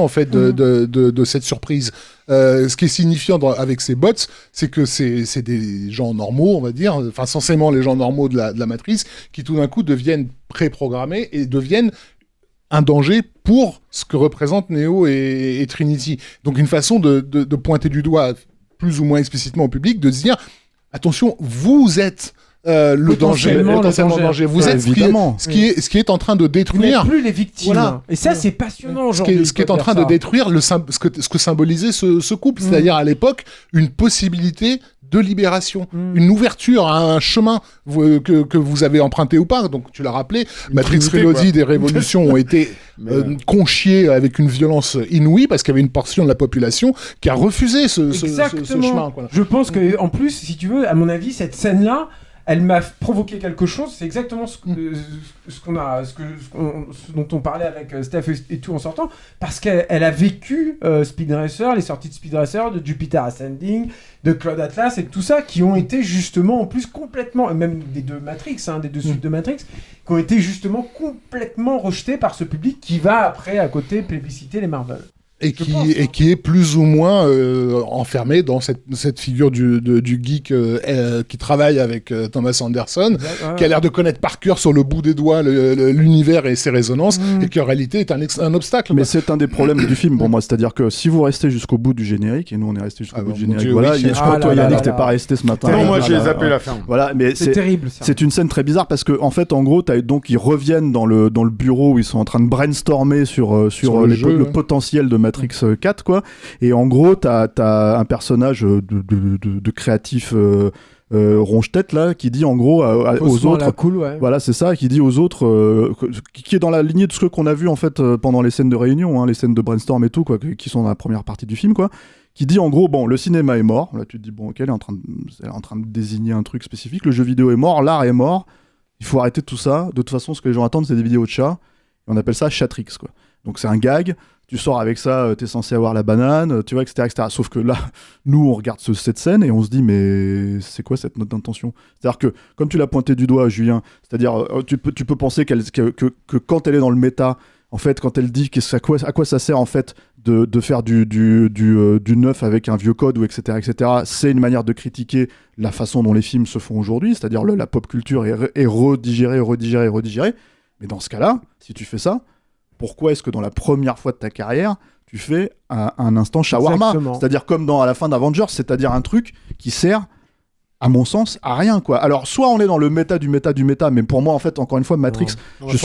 en fait de cette surprise. Ce qui est signifiant avec ces bots, c'est que c'est des gens normaux, on va dire, enfin censément les gens normaux de la matrice, qui tout d'un coup deviennent préprogrammés et deviennent un danger pour ce que représentent Neo et Trinity. Donc une façon de pointer du doigt plus ou moins explicitement au public, de se dire attention, vous êtes le danger, potentiellement le danger. Vous êtes ce qui est en train de détruire. Vous n'êtes plus les victimes. Voilà. Et ça, c'est passionnant aujourd'hui. Ce qui est en train de détruire ce que symbolisait ce couple, c'est-à-dire à l'époque une possibilité de libération, une ouverture à un chemin que vous avez emprunté ou pas. Donc tu l'as rappelé, Matrix Reloaded et Révolution ont été conchiés avec une violence inouïe parce qu'il y avait une portion de la population qui a refusé ce chemin. Quoi. Je pense que en plus, si tu veux, à mon avis, cette scène-là, elle m'a provoqué quelque chose. C'est exactement ce dont on parlait avec Steph et tout en sortant, parce qu'elle a vécu Speed Racer, les sorties de Speed Racer, de Jupiter Ascending, de Cloud Atlas et tout ça, qui ont été justement en plus complètement, même des deux Matrix, des deux suites de Matrix, qui ont été justement complètement rejetés par ce public qui va après à côté plébisciter les Marvel. Et qui est plus ou moins enfermé dans cette figure du geek qui travaille avec Thomas Anderson, qui a l'air de connaître par cœur sur le bout des doigts l'univers et ses résonances, et qui en réalité est un obstacle. Mais c'est un des problèmes du film pour moi, c'est-à-dire que si vous restez jusqu'au bout du générique, et nous on est resté jusqu'au bout du générique, voilà, je crois que toi Yannick t'es pas resté ce matin. Non, moi j'ai zappé la fin. Voilà, mais c'est terrible. Ça. C'est une scène très bizarre parce que en fait, en gros, donc ils reviennent dans le bureau où ils sont en train de brainstormer sur le potentiel de Matrix 4, quoi. Et en gros, t'as un personnage de créatif ronge-tête là qui dit en gros aux autres, voilà, c'est ça, qui dit aux autres, qui est dans la lignée de ce qu'on a vu en fait pendant les scènes de réunion, les scènes de brainstorm et tout, quoi, qui sont dans la première partie du film, quoi. Qui dit en gros, bon, le cinéma est mort. Là, tu te dis, bon, ok, elle est en train de désigner un truc spécifique. Le jeu vidéo est mort, l'art est mort. Il faut arrêter tout ça. De toute façon, ce que les gens attendent, c'est des vidéos de chats. Et on appelle ça Chatrix, quoi. Donc c'est un gag. Tu sors avec ça, t'es censé avoir la banane, tu vois, etc., etc. Sauf que là, nous, on regarde cette scène et on se dit, mais c'est quoi cette note d'intention ? C'est-à-dire que, comme tu l'as pointé du doigt, Julien, c'est-à-dire, tu peux penser que quand elle est dans le méta, en fait, quand elle dit à quoi ça sert, en fait, de faire du neuf avec un vieux code, ou etc., etc., c'est une manière de critiquer la façon dont les films se font aujourd'hui, c'est-à-dire la pop culture est redigérée. Mais dans ce cas-là, si tu fais ça, pourquoi est-ce que dans la première fois de ta carrière, tu fais un instant shawarma ? Exactement. C'est-à-dire comme à la fin d'Avengers, c'est-à-dire un truc qui sert, à mon sens, à rien, quoi. Alors, soit on est dans le méta du méta, mais pour moi, en fait, encore une fois, Matrix, je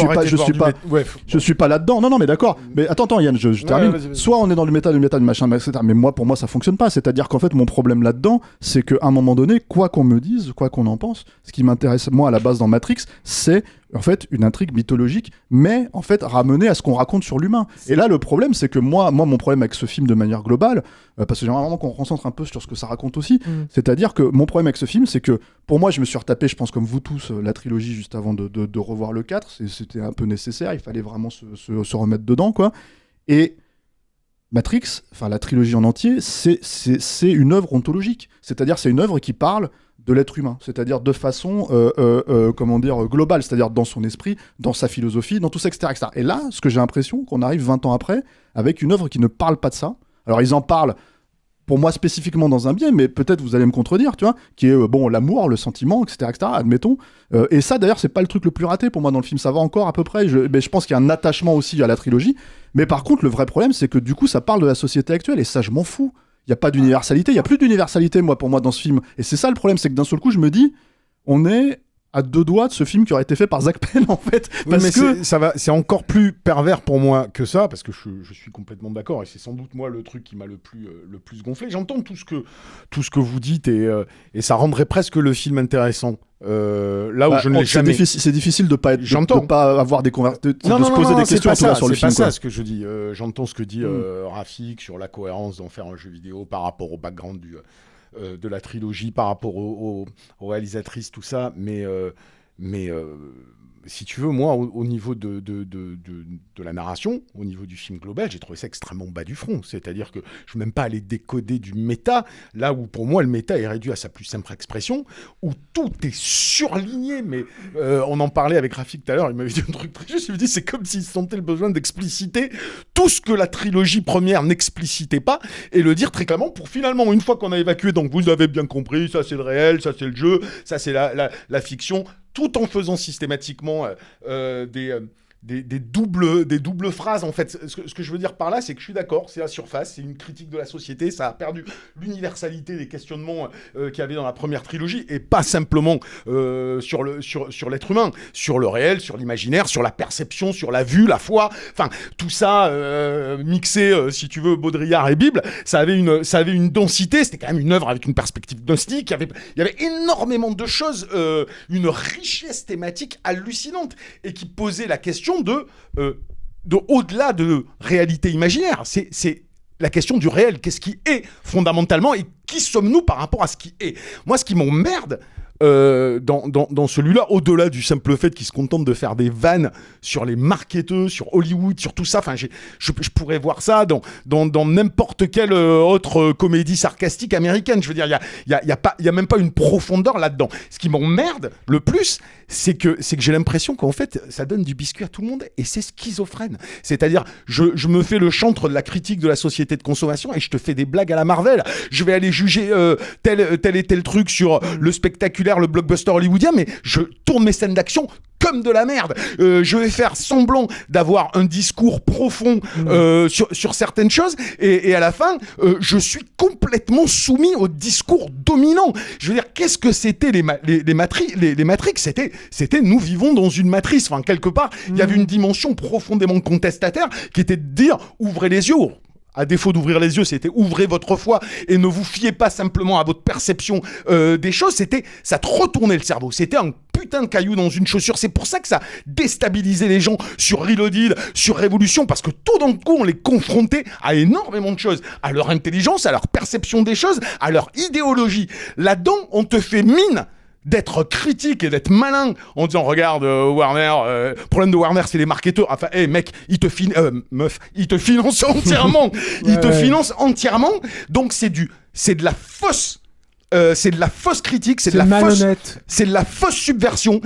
suis pas là-dedans. Non, mais d'accord. Mais attends, Yann, je termine. Vas-y. Soit on est dans le méta du machin, etc. Mais pour moi, ça fonctionne pas. C'est-à-dire qu'en fait, mon problème là-dedans, c'est qu'à un moment donné, quoi qu'on me dise, quoi qu'on en pense, ce qui m'intéresse, moi, à la base dans Matrix, c'est en fait une intrigue mythologique, mais en fait ramenée à ce qu'on raconte sur l'humain. Et là, le problème, c'est que moi, mon problème avec ce film de manière globale, parce que j'aimerais vraiment qu'on concentre un peu sur ce que ça raconte aussi, c'est-à-dire que mon problème avec ce film, c'est que pour moi, je me suis retapé, je pense comme vous tous, la trilogie juste avant de revoir le 4, c'était un peu nécessaire, il fallait vraiment se remettre dedans, quoi. Et Matrix, enfin la trilogie en entier, c'est une œuvre ontologique, c'est-à-dire c'est une œuvre qui parle de l'être humain, c'est-à-dire de façon globale, c'est-à-dire dans son esprit, dans sa philosophie, dans tout ça, etc., etc. Et là, ce que j'ai l'impression qu'on arrive 20 ans après, avec une œuvre qui ne parle pas de ça. Alors ils en parlent, pour moi spécifiquement dans un biais, mais peut-être vous allez me contredire, tu vois, qui est l'amour, le sentiment, etc., admettons. Et ça, d'ailleurs, c'est pas le truc le plus raté pour moi dans le film, ça va encore à peu près, mais je pense qu'il y a un attachement aussi à la trilogie. Mais par contre, le vrai problème, c'est que du coup, ça parle de la société actuelle, et ça, je m'en fous. Il n'y a pas d'universalité, il n'y a plus d'universalité, pour moi, dans ce film. Et c'est ça le problème, c'est que d'un seul coup, je me dis, on est à 2 doigts de ce film qui aurait été fait par Zach Penn, en fait. Parce que c'est encore plus pervers pour moi que ça, parce que je suis complètement d'accord, et c'est sans doute moi le truc qui m'a le plus gonflé. J'entends tout ce que vous dites, et ça rendrait presque le film intéressant. Là où je ne l'ai jamais. C'est difficile de pas avoir des conversations, de se poser des questions sur le film. C'est pas ça ce que je dis. J'entends ce que dit Rafik sur la cohérence d'en faire un jeu vidéo par rapport au background de la trilogie, par rapport aux réalisatrices, tout ça, mais si tu veux, moi, au niveau de la narration, au niveau du film global, j'ai trouvé ça extrêmement bas du front. C'est-à-dire que je ne veux même pas aller décoder du méta, là où pour moi le méta est réduit à sa plus simple expression, où tout est surligné. Mais on en parlait avec Rafik tout à l'heure, il m'avait dit un truc très juste, il me dit c'est comme s'il sentait le besoin d'expliciter tout ce que la trilogie première n'explicitait pas, et le dire très clairement pour finalement, une fois qu'on a évacué, donc vous avez bien compris, ça c'est le réel, ça c'est le jeu, ça c'est la fiction, tout en faisant systématiquement doubles phrases en fait. Ce que je veux dire par là, c'est que je suis d'accord, c'est la surface, c'est une critique de la société, ça a perdu l'universalité des questionnements qu'il y avait dans la première trilogie, et pas simplement sur l'être humain, sur le réel, sur l'imaginaire, sur la perception, sur la vue, la foi, enfin tout ça mixé, si tu veux, Baudrillard et Bible, ça avait une densité, c'était quand même une œuvre avec une perspective gnostique, il y avait énormément de choses, une richesse thématique hallucinante, et qui posait la question de au-delà de réalité imaginaire, c'est la question du réel, qu'est-ce qui est fondamentalement, et qui sommes-nous par rapport à ce qui est. Moi, ce qui m'emmerde dans celui-là, au-delà du simple fait qu'ils se contentent de faire des vannes sur les marketeurs, sur Hollywood, sur tout ça, enfin, je pourrais voir ça dans n'importe quelle autre comédie sarcastique américaine. Je veux dire, il y a même pas une profondeur là-dedans. Ce qui m'emmerde le plus, c'est que j'ai l'impression qu'en fait, ça donne du biscuit à tout le monde, et c'est schizophrène. C'est-à-dire, je me fais le chantre de la critique de la société de consommation, et je te fais des blagues à la Marvel. Je vais aller juger tel et tel truc sur le spectaculaire, le blockbuster hollywoodien, mais je tourne mes scènes d'action comme de la merde. Je vais faire semblant d'avoir un discours profond sur certaines choses, et à la fin, je suis complètement soumis au discours dominant. Je veux dire, qu'est-ce que c'était les Matrix? C'était nous vivons dans une matrice. Enfin, quelque part, il y avait une dimension profondément contestataire qui était de dire, ouvrez les yeux. À défaut d'ouvrir les yeux, c'était ouvrez votre foi et ne vous fiez pas simplement à votre perception des choses. Ça te retournait le cerveau. C'était un putain de caillou dans une chaussure. C'est pour ça que ça déstabilisait les gens sur Reloaded, sur Révolution, parce que tout d'un coup, on les confrontait à énormément de choses, à leur intelligence, à leur perception des choses, à leur idéologie. Là-dedans, on te fait mine d'être critique et d'être malin en disant regarde Warner, problème de Warner c'est les marketeurs, enfin mec, il te finance entièrement, te finance entièrement, donc c'est de la fausse critique, c'est de la fausse subversion,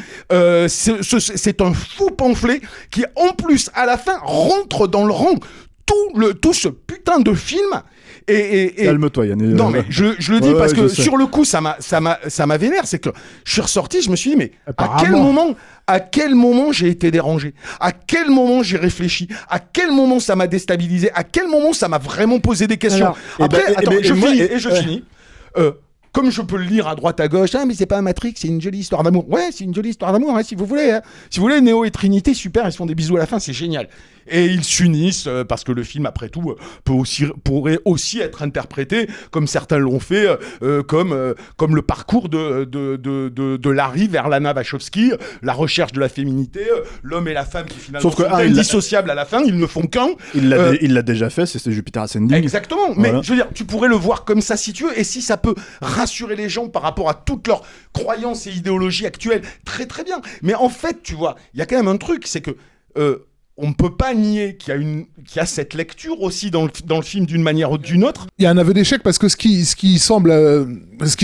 c'est un faux pamphlet qui en plus à la fin rentre dans le rang tout ce putain de film. Et calme-toi Yann. Non mais je le dis parce que sur le coup ça m'a vénère, c'est que je suis ressorti, je me suis dit mais à quel moment j'ai été dérangé, à quel moment j'ai réfléchi, à quel moment ça m'a déstabilisé, à quel moment ça m'a vraiment posé des questions. Alors, je finis. Comme je peux le lire à droite à gauche, mais c'est pas un Matrix, c'est une jolie histoire d'amour. Ouais, c'est une jolie histoire d'amour, si vous voulez. Si vous voulez, Néo et Trinité, super, ils se font des bisous à la fin, c'est génial. Et ils s'unissent parce que le film, après tout, pourrait aussi être interprété comme certains l'ont fait, comme le parcours de Larry vers Lana Wachowski, la recherche de la féminité, l'homme et la femme qui finalement sont indissociables à la fin, ils ne font qu'un. Il l'a déjà fait, c'est Jupiter Ascending. Exactement, mais je veux dire, tu pourrais le voir comme ça si tu veux, et si ça peut rassurer les gens par rapport à toutes leurs croyances et idéologies actuelles, très très bien. Mais en fait, tu vois, il y a quand même un truc, c'est que on ne peut pas nier qu'il y a cette lecture aussi dans le film d'une manière ou d'une autre. Il y a un aveu d'échec parce que ce qui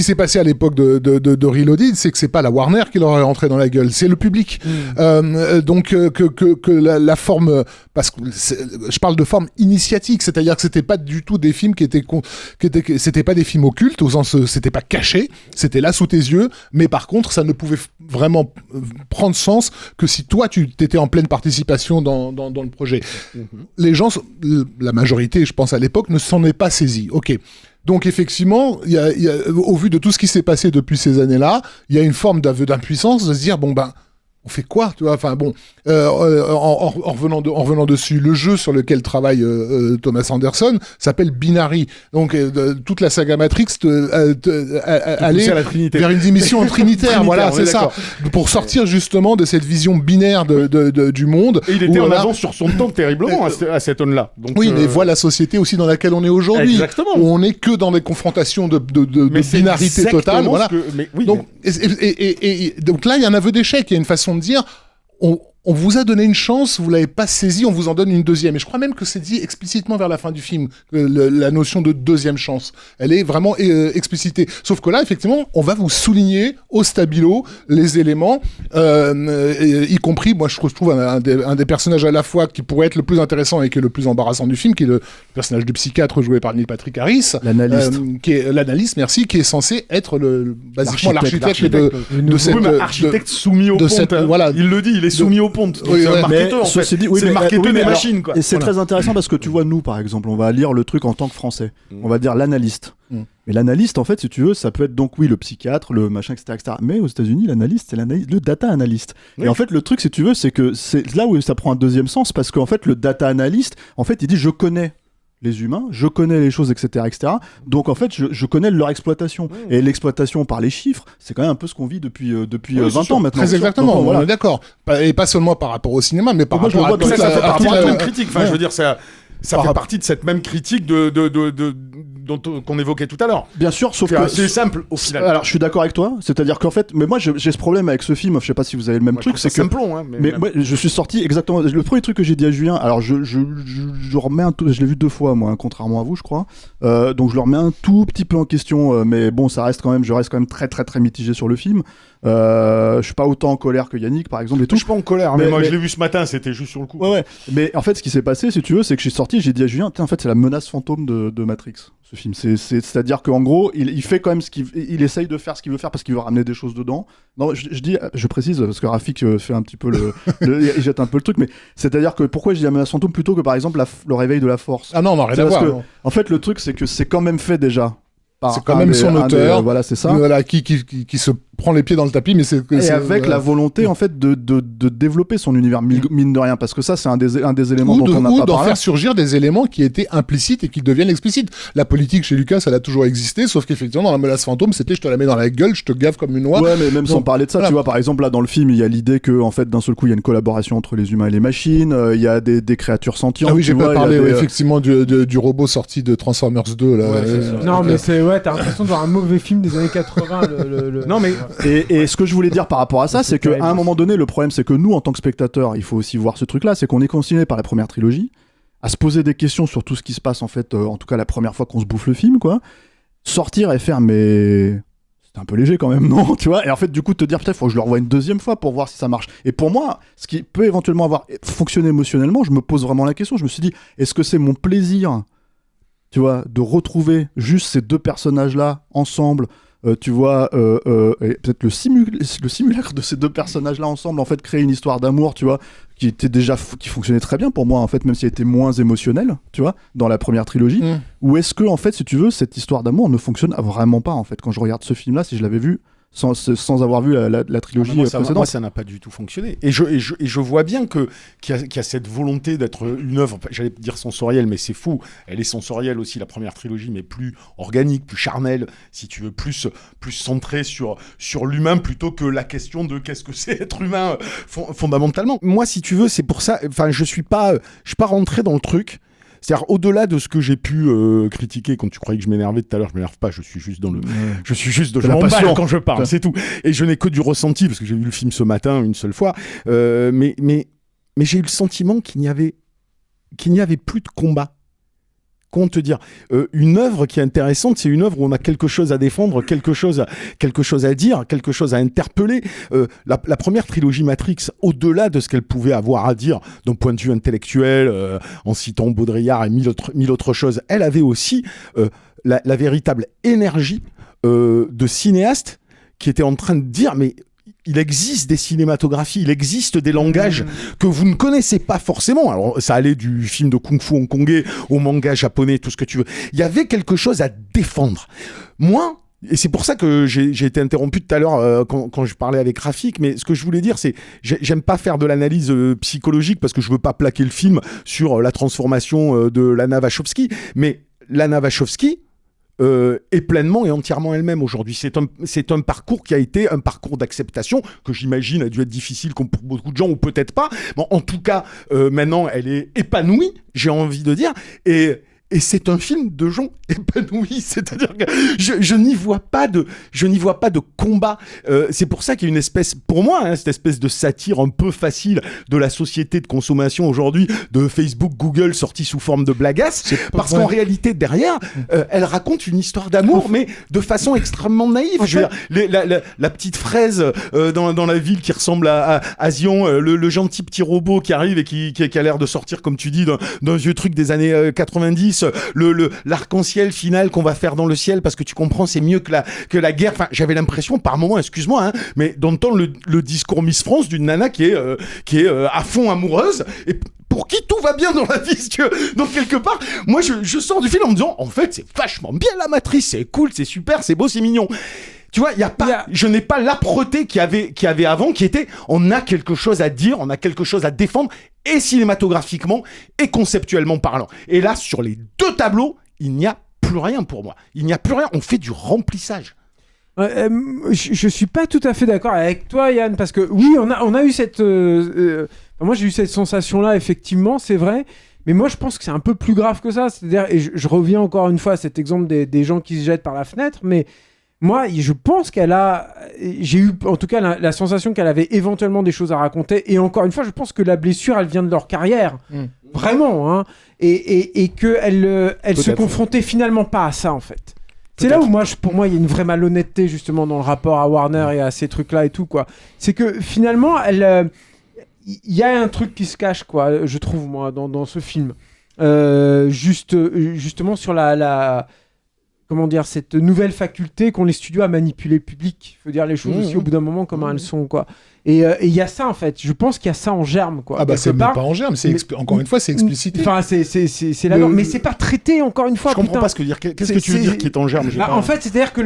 s'est passé à l'époque de Reloaded, c'est que c'est pas la Warner qui leur est rentré dans la gueule, c'est le public. Donc que la forme, parce que je parle de forme initiatique, c'est-à-dire que c'était pas du tout des films c'était pas des films occultes, au sens c'était pas caché, c'était là sous tes yeux, mais par contre ça ne pouvait vraiment prendre sens que si toi tu t'étais en pleine participation dans le projet. Les gens, la majorité, je pense à l'époque, ne s'en est pas saisi. Ok. Donc effectivement, il y a, au vu de tout ce qui s'est passé depuis ces années-là, il y a une forme d'aveu d'impuissance de se dire on fait quoi, tu vois, enfin bon, en revenant dessus, le jeu sur lequel travaille Thomas Anderson s'appelle Binary. Donc toute la saga Matrix allait vers une dimension trinitaire, voilà, c'est ça, pour sortir justement de cette vision binaire du monde. Et il était en avance sur son temps terriblement à cette zone-là. Donc, oui, mais voilà la société aussi dans laquelle on est aujourd'hui, exactement. Où on n'est que dans des confrontations de binarité totale, voilà. Donc, donc là, il y a un aveu d'échec, il y a une façon de dire on vous a donné une chance, vous l'avez pas saisie, on vous en donne une deuxième. Et je crois même que c'est dit explicitement vers la fin du film, la notion de deuxième chance. Elle est vraiment explicitée. Sauf que là, effectivement, on va vous souligner au stabilo les éléments, y compris, moi je trouve un des personnages à la fois qui pourrait être le plus intéressant et qui est le plus embarrassant du film, qui est le personnage du psychiatre joué par Neil Patrick Harris. L'analyste. Qui est l'analyste, merci, qui est censé être basiquement l'architecte de cette... architecte soumis au ponte. Voilà. Il le dit, il est soumis au ponte. Donc Oui, c'est ouais. un marketeur, en fait. ceci dit, oui, c'est le mais- marketeur oui, mais des alors, machines, quoi. Et c'est Voilà. très intéressant parce que tu vois, nous, par exemple, on va lire le truc en tant que Français. On va dire l'analyste. Mm. Mais l'analyste, en fait, si tu veux, ça peut être donc, oui, le psychiatre, le machin, etc. Mais aux États-Unis, l'analyste, c'est le data analyst. Oui. Et en fait, le truc, si tu veux, c'est que c'est là où ça prend un deuxième sens parce qu'en fait, le data analyst, en fait, il dit je connais les humains, je connais les choses, etc. Donc en fait, je connais leur exploitation. Et l'exploitation par les chiffres, c'est quand même un peu ce qu'on vit depuis 20 ans maintenant. Très exactement, Donc, on est d'accord. Et pas seulement par rapport au cinéma, mais par Moi, je rapport le à vois toute dans Ça fait partie de la même la- critique. Enfin, je veux dire, ça fait partie de cette même critique qu'on évoquait tout à l'heure. Bien sûr, sauf C'est que assez simple au final. Alors, je suis d'accord avec toi. C'est-à-dire qu'en fait, mais moi, j'ai ce problème avec ce film. Je sais pas si vous avez le même Moi, truc, je c'est trouve que. ça simplon, hein, Mais même. moi, je suis sorti exactement. Le premier truc que j'ai dit à Julien, alors je remets un tout. Je l'ai vu 2 fois, moi, hein, contrairement à vous, je crois. Donc je le remets un tout petit peu en question, mais bon, ça reste quand même. Je reste quand même très très très mitigé sur le film. Je suis pas autant en colère que Yannick, par exemple, et Je tout. suis pas en colère, mais Mais- moi mais- je l'ai vu ce matin, c'était juste sur le coup. Ouais. Mais en fait, ce qui s'est passé, si tu veux, c'est que je suis sorti, j'ai dit à Julien, en fait, c'est la menace fantôme de Matrix, ce film. C'est-à-dire qu'en gros, il fait quand même il essaye de faire ce qu'il veut faire parce qu'il veut ramener des choses dedans. Non, je précise, parce que Rafik fait un petit peu il jette un peu le truc, mais c'est-à-dire que pourquoi je dis la menace fantôme plutôt que par exemple le réveil de la force. Ah non, on n'a rien C'est à parce voir. que, non. en fait, le truc, c'est que c'est quand même fait déjà. C'est quand même son auteur. Voilà, c'est ça. Voilà, qui se prend les pieds dans le tapis, mais c'est Et avec la volonté en fait de développer son univers mine de rien, parce que ça c'est un des éléments dont on n'a ou pas d'en parlé. faire surgir des éléments qui étaient implicites et qui deviennent explicites. La politique chez Lucas, elle a toujours existé, sauf qu'effectivement dans la menace fantôme, c'était je te la mets dans la gueule, je te gave comme une oie. Ouais, mais même sans Donc, parler de ça, voilà. tu vois, par exemple, là, dans le film, il y a l'idée que, en fait, d'un seul coup, il y a une collaboration entre les humains et les machines, il y a des créatures sentientes. Ah oui, j'ai tu pas vois, il y a parlé des, effectivement du robot sorti de Transformers 2 là. Non, mais t'as l'impression de voir un mauvais film des années 80. Non, mais Et ce que je voulais dire par rapport à ça, c'est terrible. qu'à un moment donné, le problème, c'est que nous, en tant que spectateurs, il faut aussi voir ce truc-là, c'est qu'on est consigné par la première trilogie à se poser des questions sur tout ce qui se passe, en fait, en tout cas, la première fois qu'on se bouffe le film, quoi. Sortir et faire, mais c'est un peu léger quand même, non? Tu vois? Et en fait, du coup, te dire, peut-être, faut que je le revoie une deuxième fois pour voir si ça marche. Et pour moi, ce qui peut éventuellement avoir fonctionné émotionnellement, je me pose vraiment la question. Je me suis dit, est-ce que c'est mon plaisir, tu vois, de retrouver juste ces deux personnages-là ensemble, tu vois, et peut-être le simulacre de ces deux personnages-là ensemble, en fait, créer une histoire d'amour, tu vois, qui était déjà qui fonctionnait très bien pour moi, en fait, même si elle était moins émotionnelle, tu vois, dans la première trilogie. Ou est-ce que, en fait, si tu veux, cette histoire d'amour ne fonctionne vraiment pas, en fait, quand je regarde ce film-là, si je l'avais vu sans avoir vu la trilogie précédente. Moi, ça n'a pas du tout fonctionné. Et je vois bien qu'il y a cette volonté d'être une œuvre, enfin, j'allais dire sensorielle, mais c'est fou. Elle est sensorielle aussi, la première trilogie, mais plus organique, plus charnelle, si tu veux, plus centrée sur l'humain plutôt que la question de qu'est-ce que c'est être humain fondamentalement. Moi, si tu veux, c'est pour ça, enfin, je suis pas rentré dans le truc. C'est-à-dire, au-delà de ce que j'ai pu critiquer, quand tu croyais que je m'énervais tout à l'heure, je m'énerve pas, je suis juste je m'emballe quand je parle, c'est tout. Et je n'ai que du ressenti, parce que j'ai vu le film ce matin une seule fois, mais j'ai eu le sentiment qu'il n'y avait plus de combat. Comment te dire, une œuvre qui est intéressante, c'est une œuvre où on a quelque chose à défendre, quelque chose à dire, quelque chose à interpeller. La première trilogie Matrix, au-delà de ce qu'elle pouvait avoir à dire d'un point de vue intellectuel, en citant Baudrillard et mille autres choses, elle avait aussi la véritable énergie de cinéaste qui était en train de dire, mais il existe des cinématographies, il existe des langages que vous ne connaissez pas forcément. Alors, ça allait du film de kung-fu hongkongais au manga japonais, tout ce que tu veux. Il y avait quelque chose à défendre. Moi, et c'est pour ça que j'ai été interrompu tout à l'heure quand je parlais avec Rafik, mais ce que je voulais dire, c'est j'aime pas faire de l'analyse psychologique parce que je veux pas plaquer le film sur la transformation de Lana Wachowski, mais Lana Wachowski est pleinement et entièrement elle-même aujourd'hui. C'est un parcours qui a été un parcours d'acceptation que j'imagine a dû être difficile comme pour beaucoup de gens ou peut-être pas. Bon, en tout cas, maintenant, elle est épanouie, j'ai envie de dire, et c'est un film de gens épanouis, c'est-à-dire que je n'y vois pas de combat. C'est pour ça qu'il y a une espèce, pour moi, cette espèce de satire un peu facile de la société de consommation aujourd'hui, de Facebook, Google, sortie sous forme de blagasse, parce qu'en réalité, derrière, elle raconte une histoire d'amour, mais de façon extrêmement naïve. Je veux dire, la petite fraise dans la ville qui ressemble à Zion, le gentil petit robot qui arrive et qui a l'air de sortir, comme tu dis, d'un vieux truc des années 90, matrice, l'arc-en-ciel final qu'on va faire dans le ciel, parce que tu comprends, c'est mieux que la guerre. Enfin, j'avais l'impression, par moment, excuse-moi, hein, mais d'entendre le discours Miss France d'une nana qui est à fond amoureuse, et pour qui tout va bien dans la vie, si tu veux. Donc, quelque part, moi, je sors du film en me disant, en fait, c'est vachement bien la matrice, c'est cool, c'est super, c'est beau, c'est mignon. Tu vois, je n'ai pas l'âpreté qu'il y avait avant, qui était, on a quelque chose à dire, on a quelque chose à défendre, et cinématographiquement, et conceptuellement parlant. Et là, sur les deux tableaux, il n'y a plus rien pour moi. Il n'y a plus rien, on fait du remplissage. Je suis pas tout à fait d'accord avec toi, Yann, parce que oui, on a eu cette... moi, j'ai eu cette sensation-là, effectivement, c'est vrai. Mais moi, je pense que c'est un peu plus grave que ça. C'est-à-dire, et je reviens encore une fois à cet exemple des gens qui se jettent par la fenêtre, mais moi, je pense j'ai eu en tout cas la sensation qu'elle avait éventuellement des choses à raconter. Et encore une fois, je pense que la blessure, elle vient de leur carrière. Vraiment, hein. Et qu'elle se confrontait finalement pas à ça, en fait. C'est là où pour moi, il y a une vraie malhonnêteté, justement, dans le rapport à Warner et à ces trucs-là et tout, quoi. C'est que finalement, il y a un truc qui se cache, quoi, je trouve, moi, dans ce film. Justement sur comment dire, cette nouvelle faculté qu'ont les studios à manipuler le public. Il faut dire les choses aussi au bout d'un moment comment elles sont, quoi. Et il y a ça, en fait. Je pense qu'il y a ça en germe, quoi. Ah bah c'est même pas en germe, encore une fois, c'est explicité. Enfin, c'est la norme, mais c'est pas traité, encore une fois. Je comprends pas ce que dire. Qu'est-ce que tu veux dire qui est en germe? En fait, c'est-à-dire que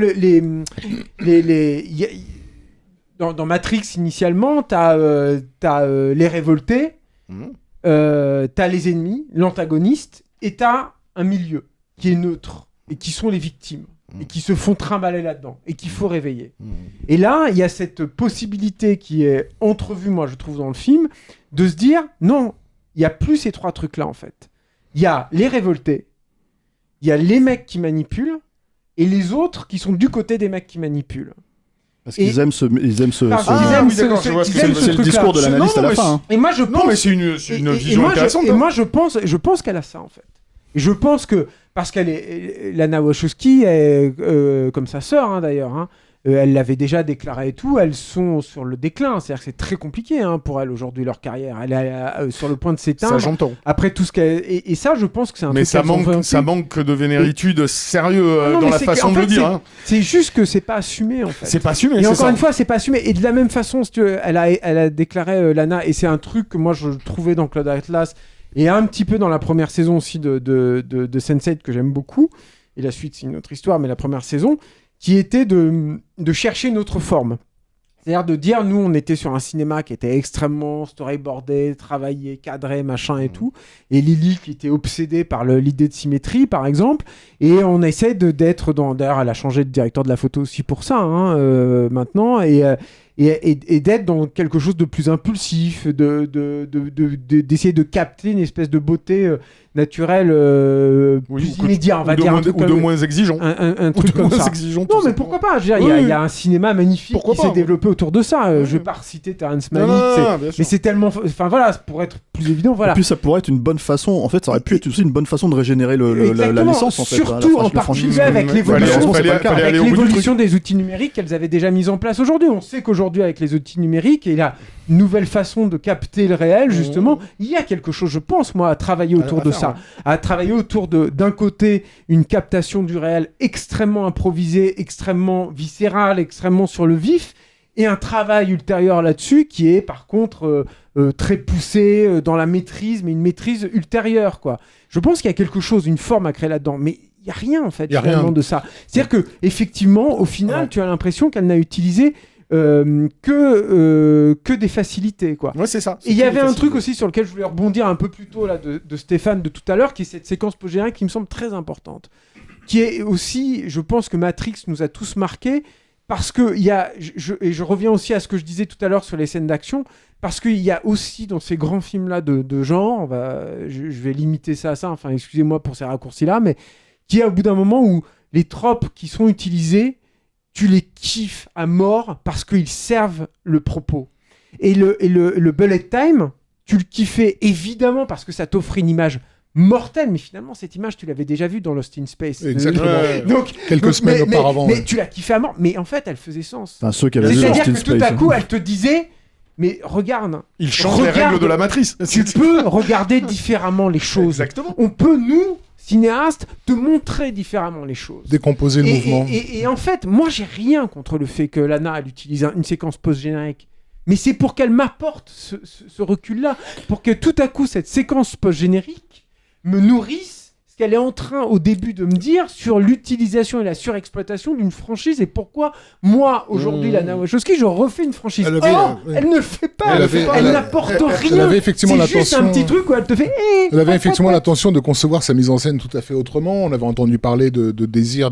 dans Matrix, initialement, t'as les révoltés, t'as les ennemis, l'antagoniste, et t'as un milieu qui est neutre, et qui sont les victimes, et qui se font trimballer là-dedans, et qu'il faut réveiller. Et là, il y a cette possibilité qui est entrevue, moi, je trouve, dans le film, de se dire, non, il n'y a plus ces trois trucs-là, en fait. Il y a les révoltés, il y a les mecs qui manipulent, et les autres qui sont du côté des mecs qui manipulent. Parce qu'ils aiment ce c'est le discours de l'analyste à la fin. Hein. Et moi, je pense... Non, mais c'est une vision intéressante. Et moi, je pense qu'elle a ça, en fait. Et je pense que, parce qu'elle est... Lana Wachowski, comme sa sœur, hein, d'ailleurs, hein, elle l'avait déjà déclaré et tout, elles sont sur le déclin. C'est-à-dire que c'est très compliqué, hein, pour elles, aujourd'hui, leur carrière. Elle est sur le point de s'éteindre. Ça, j'entends. Après tout ce qu'elle... Et ça, je pense que c'est un mais truc... Mais ça manque de vénéritude sérieux dans la façon de le dire. Hein. C'est juste que c'est pas assumé, en fait. C'est pas assumé, et encore une fois, c'est pas assumé. Et de la même façon, si tu veux, elle a déclaré, Lana, et c'est un truc que moi, je trouvais dans Cloud Atlas, et un petit peu dans la première saison aussi de Sense8 que j'aime beaucoup, et la suite c'est une autre histoire, mais la première saison, qui était de chercher une autre forme. C'est-à-dire de dire, nous on était sur un cinéma qui était extrêmement storyboardé, travaillé, cadré, machin et tout, et Lily qui était obsédée par l'idée de symétrie par exemple, et on essaie d'être dans... D'ailleurs elle a changé de directeur de la photo aussi pour ça, hein, maintenant, et d'être dans quelque chose de plus impulsif, d'essayer de capter une espèce de beauté naturelle plus immédiat, on va dire. Ou de moins exigeant. Un truc comme ça. Non, mais pourquoi pas? Il y a un cinéma magnifique qui s'est développé autour de ça. Je vais pas reciter Terrence Malick, mais c'est tellement... Enfin voilà, pour être plus évident, voilà. Et puis ça pourrait être une bonne façon, en fait, ça aurait pu être aussi une bonne façon de régénérer la licence, en fait. Surtout en particulier avec l'évolution des outils numériques qu'elles avaient déjà mis en place aujourd'hui. On sait qu'aujourd'hui, avec les outils numériques et la nouvelle façon de capter le réel, justement, il y a quelque chose, je pense, moi, à travailler autour de ça. À travailler autour d'un côté, une captation du réel extrêmement improvisée, extrêmement viscérale, extrêmement sur le vif, et un travail ultérieur là-dessus qui est, par contre, très poussé dans la maîtrise, mais une maîtrise ultérieure, quoi. Je pense qu'il y a quelque chose, une forme à créer là-dedans, mais il n'y a rien, en fait, finalement, de ça. C'est-à-dire que, effectivement, au final, tu as l'impression qu'elle n'a utilisé que des facilités, quoi. Ouais, c'est ça. Et il y avait un truc aussi sur lequel je voulais rebondir un peu plus tôt là, de Stéphane de tout à l'heure, qui est cette séquence post-générique qui me semble très importante, qui est aussi, je pense que Matrix nous a tous marqués, parce que il y a, et je reviens aussi à ce que je disais tout à l'heure sur les scènes d'action, parce qu'il y a aussi dans ces grands films-là de genre, je vais limiter ça à ça, enfin excusez-moi pour ces raccourcis-là, mais qui est au bout d'un moment où les tropes qui sont utilisés, tu les kiffes à mort parce qu'ils servent le propos. Et le bullet time, tu le kiffais évidemment parce que ça t'offre une image mortelle, mais finalement cette image tu l'avais déjà vue dans Lost in Space. Exactement. Quelques semaines auparavant. Mais tu la kiffais à mort, mais en fait elle faisait sens. Enfin, ceux qui avaient vu c'est-à-dire Lost in que Space, tout à coup elle te disait, mais regarde, il change les règles de la matrice. Tu peux regarder différemment les choses. Exactement. On peut, nous, cinéaste, te montrer différemment les choses. Décomposer le mouvement. Et en fait, moi, j'ai rien contre le fait que Lana, elle utilise une séquence post-générique. Mais c'est pour qu'elle m'apporte ce recul-là, pour que tout à coup, cette séquence post-générique me nourrisse ce qu'elle est en train, au début, de me dire sur l'utilisation et la surexploitation d'une franchise et pourquoi, moi, aujourd'hui, Lana Wachowski, je refais une franchise. Elle ne le fait pas, elle n'apporte rien. Elle avait effectivement c'est juste un petit truc où elle te fait... elle avait effectivement l'intention de concevoir sa mise en scène tout à fait autrement. On avait entendu parler de désir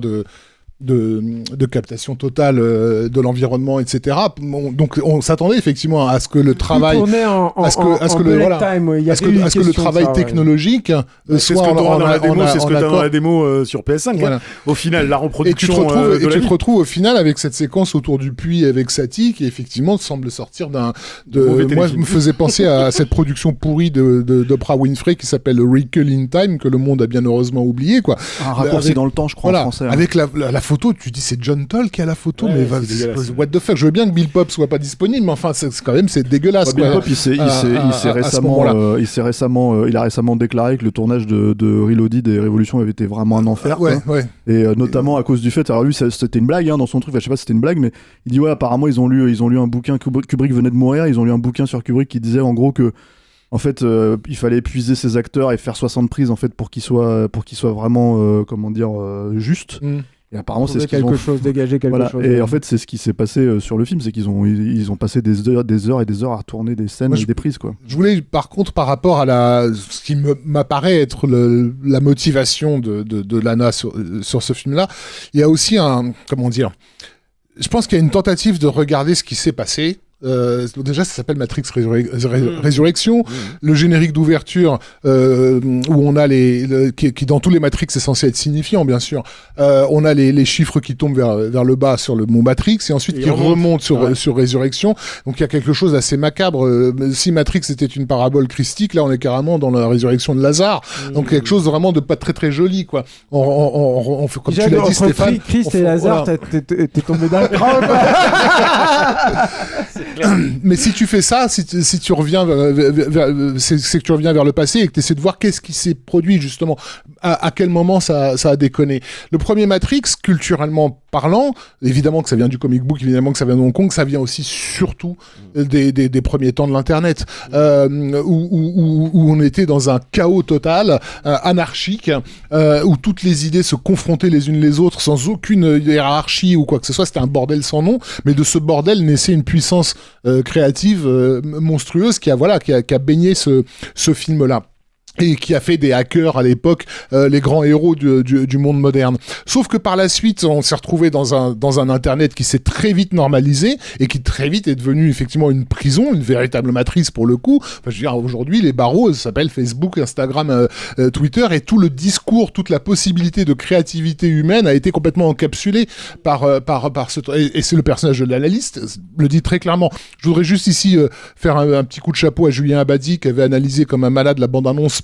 de captation totale de l'environnement, etc. Donc on s'attendait effectivement à ce que le travail, à ce que le travail technologique soit c'est ce que t'as dans la démo sur PS5. Voilà. Au final, la reproduction et tu te retrouves au final avec cette séquence autour du puits avec Satie qui effectivement semble sortir moi je me faisais penser à cette production pourrie d'Oprah Winfrey qui s'appelle Wrinkle in Time que le monde a bien heureusement oublié quoi. Un raccourci dans le temps, je crois, en français. Avec la photo, tu dis c'est John Toll qui a la photo, mais what the fuck, je veux bien que Bill Pop soit pas disponible, mais enfin c'est quand même c'est dégueulasse. Bill Pop, il a récemment déclaré que le tournage de Reloaded et Révolution avait été vraiment un enfer. Et notamment à cause du fait, alors lui c'était une blague dans son truc, je sais pas si c'était une blague, mais il dit apparemment ils ont lu un bouquin, Kubrick venait de mourir, ils ont lu un bouquin sur Kubrick qui disait en gros que en fait, il fallait épuiser ses acteurs et faire 60 prises en fait pour qu'ils soient vraiment justes. Et apparemment c'est dégager quelque chose. Et en fait c'est ce qui s'est passé sur le film, c'est qu'ils ont passé des heures et des heures à tourner des scènes et des prises quoi. Je voulais par contre par rapport à ce qui m'apparaît être la motivation de Lana sur ce film-là, il y a aussi je pense qu'il y a une tentative de regarder ce qui s'est passé. Déjà ça s'appelle Matrix Résurrection. Le générique d'ouverture où on a qui dans tous les Matrix est censé être signifiant bien sûr, on a les chiffres qui tombent vers le bas sur le mot Matrix et ensuite qui remontent sur Résurrection, donc il y a quelque chose d'assez macabre. Si Matrix était une parabole christique, là on est carrément dans la résurrection de Lazare, donc quelque chose vraiment de pas très très joli quoi. On fait comme tu l'as dit Stéphane, Christ et Lazare, t'es tombé d'un cran. Mais si tu fais ça, si tu reviens c'est que tu reviens vers le passé et que tu essaies de voir qu'est-ce qui s'est produit justement, à quel moment ça a déconné. Le premier Matrix, culturellement parlant, évidemment que ça vient du comic book, évidemment que ça vient de Hong Kong, ça vient aussi surtout des premiers temps de l'internet, où on était dans un chaos total, anarchique, où toutes les idées se confrontaient les unes les autres sans aucune hiérarchie ou quoi que ce soit. C'était un bordel sans nom, mais de ce bordel naissait une puissance créative monstrueuse qui a baigné ce film-là. Et qui a fait des hackers à l'époque les grands héros du monde moderne. Sauf que par la suite, on s'est retrouvé dans un internet qui s'est très vite normalisé et qui très vite est devenu effectivement une prison, une véritable matrice pour le coup. Enfin, je veux dire, aujourd'hui, les barreaux s'appellent Facebook, Instagram, Twitter, et tout le discours, toute la possibilité de créativité humaine a été complètement encapsulée par ce... Et c'est le personnage de l'analyste, le dit très clairement. Je voudrais juste ici faire un petit coup de chapeau à Julien Abadi qui avait analysé comme un malade la bande-annonce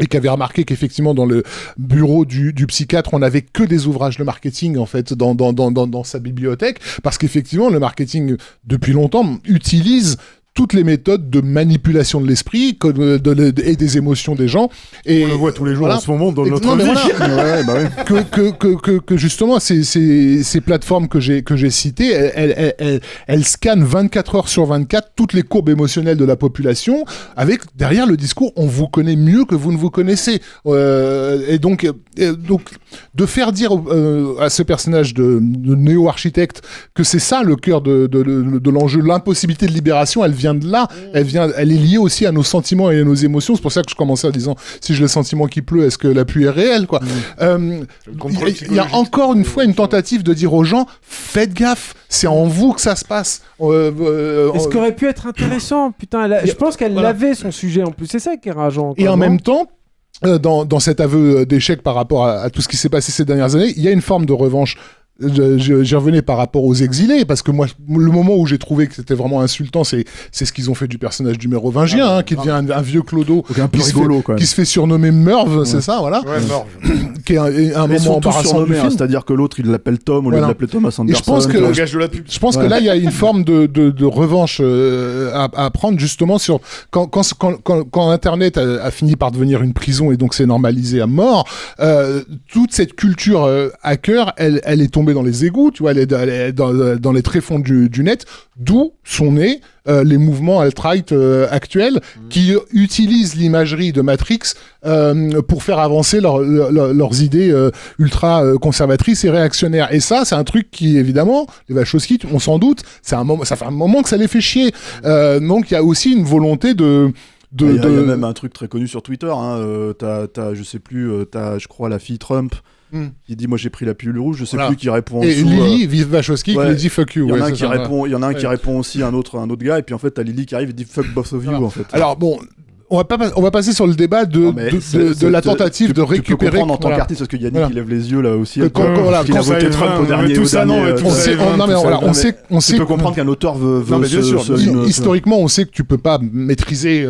et qui avait remarqué qu'effectivement dans le bureau du psychiatre on n'avait que des ouvrages de marketing en fait dans sa bibliothèque, parce qu'effectivement le marketing depuis longtemps utilise toutes les méthodes de manipulation de l'esprit et des émotions des gens. Et on le voit tous les jours en ce moment dans notre vie. Que justement ces plateformes que j'ai citées, elles scannent 24 heures sur 24 toutes les courbes émotionnelles de la population, avec derrière le discours on vous connaît mieux que vous ne vous connaissez. Et donc de faire dire à ce personnage de néo-architecte que c'est ça le cœur de l'enjeu, l'impossibilité de libération, elle vient de là, elle est liée aussi à nos sentiments et à nos émotions. C'est pour ça que je commençais en disant si j'ai le sentiment qu'il pleut, est-ce que la pluie est réelle quoi. Il y a encore une fois une tentative de dire aux gens faites gaffe, c'est en vous que ça se passe. Ce qui aurait pu être intéressant, putain, je pense qu'elle avait son sujet en plus, c'est ça qui est rageant. Et en même temps, dans cet aveu d'échec par rapport à tout ce qui s'est passé ces dernières années, il y a une forme de revanche j'y revenais par rapport aux exilés, parce que moi, le moment où j'ai trouvé que c'était vraiment insultant, c'est ce qu'ils ont fait du personnage du mérovingien, qui devient un vieux clodo, qui se fait surnommer Merv, c'est ça, voilà. Ouais, Merv. Qui est un moment embarrassant du film. C'est-à-dire que l'autre, il l'appelle Tom au lieu de l'appeler Thomas Anderson. Je pense que là, il y a une forme de revanche à prendre, justement, sur quand Internet a fini par devenir une prison et donc c'est normalisé à mort, toute cette culture hacker, elle est tombée dans les égouts, tu vois, elle est dans les tréfonds du net, d'où sont nés les mouvements alt-right actuels qui utilisent l'imagerie de Matrix pour faire avancer leurs idées ultra conservatrices et réactionnaires. Et ça, c'est un truc qui, évidemment, les Wachowski, on s'en doute, ça fait un moment que ça les fait chier. Donc il y a aussi une volonté de... Il y a même un truc très connu sur Twitter, t'as, je sais plus, je crois, la fille Trump qui dit moi j'ai pris la pilule rouge, je sais plus qui répond en dessous. Et Lily Wachowski qui lui dit fuck you. Il y en a un qui répond, il y en a un qui répond aussi à un autre gars, et puis en fait t'as Lily qui arrive et dit fuck both of you en fait. Alors bon, on va passer sur le débat de la tentative de récupérer. Tu peux comprendre en tant qu'artiste, parce que Yannick il lève les yeux là aussi. Il a voté Trump au dernier. On sait. Tu peux comprendre qu'un auteur veut. Historiquement, on sait que tu peux pas maîtriser.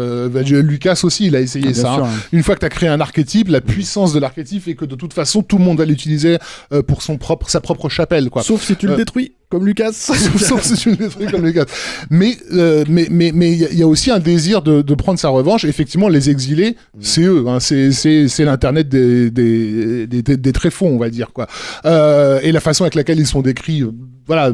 Lucas aussi, il a essayé ça. Une fois que tu as créé un archétype, la puissance de l'archétype fait que de toute façon, tout le monde va l'utiliser pour sa propre chapelle, quoi. Sauf si tu le détruis. Comme Lucas. Sauf si tu le détruis comme Lucas. Mais il y a aussi un désir de prendre sa revanche. Effectivement, les exilés, c'est eux. C'est l'internet des tréfonds, on va dire, quoi. Et la façon avec laquelle ils sont décrits, voilà.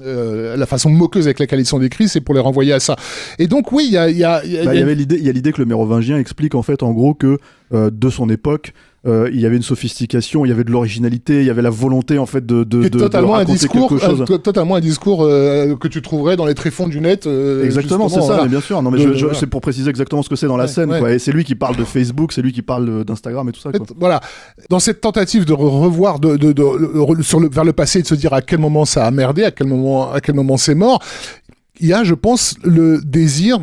La façon moqueuse avec laquelle ils sont décrits, c'est pour les renvoyer à ça. Et donc oui, il y a l'idée que le mérovingien explique en fait en gros que de son époque, il y avait une sophistication, il y avait de l'originalité, il y avait la volonté en fait de raconter quelque chose. Totalement un discours que tu trouverais dans les tréfonds du net. Exactement, c'est ça, voilà. Mais bien sûr. Non, mais c'est pour préciser exactement ce que c'est dans la scène, quoi. Et c'est lui qui parle de Facebook, c'est lui qui parle d'Instagram et tout ça, quoi. Voilà. Dans cette tentative de revoir vers le passé et de se dire à quel moment ça a merdé, à quel moment c'est mort. Il y a, je pense, le désir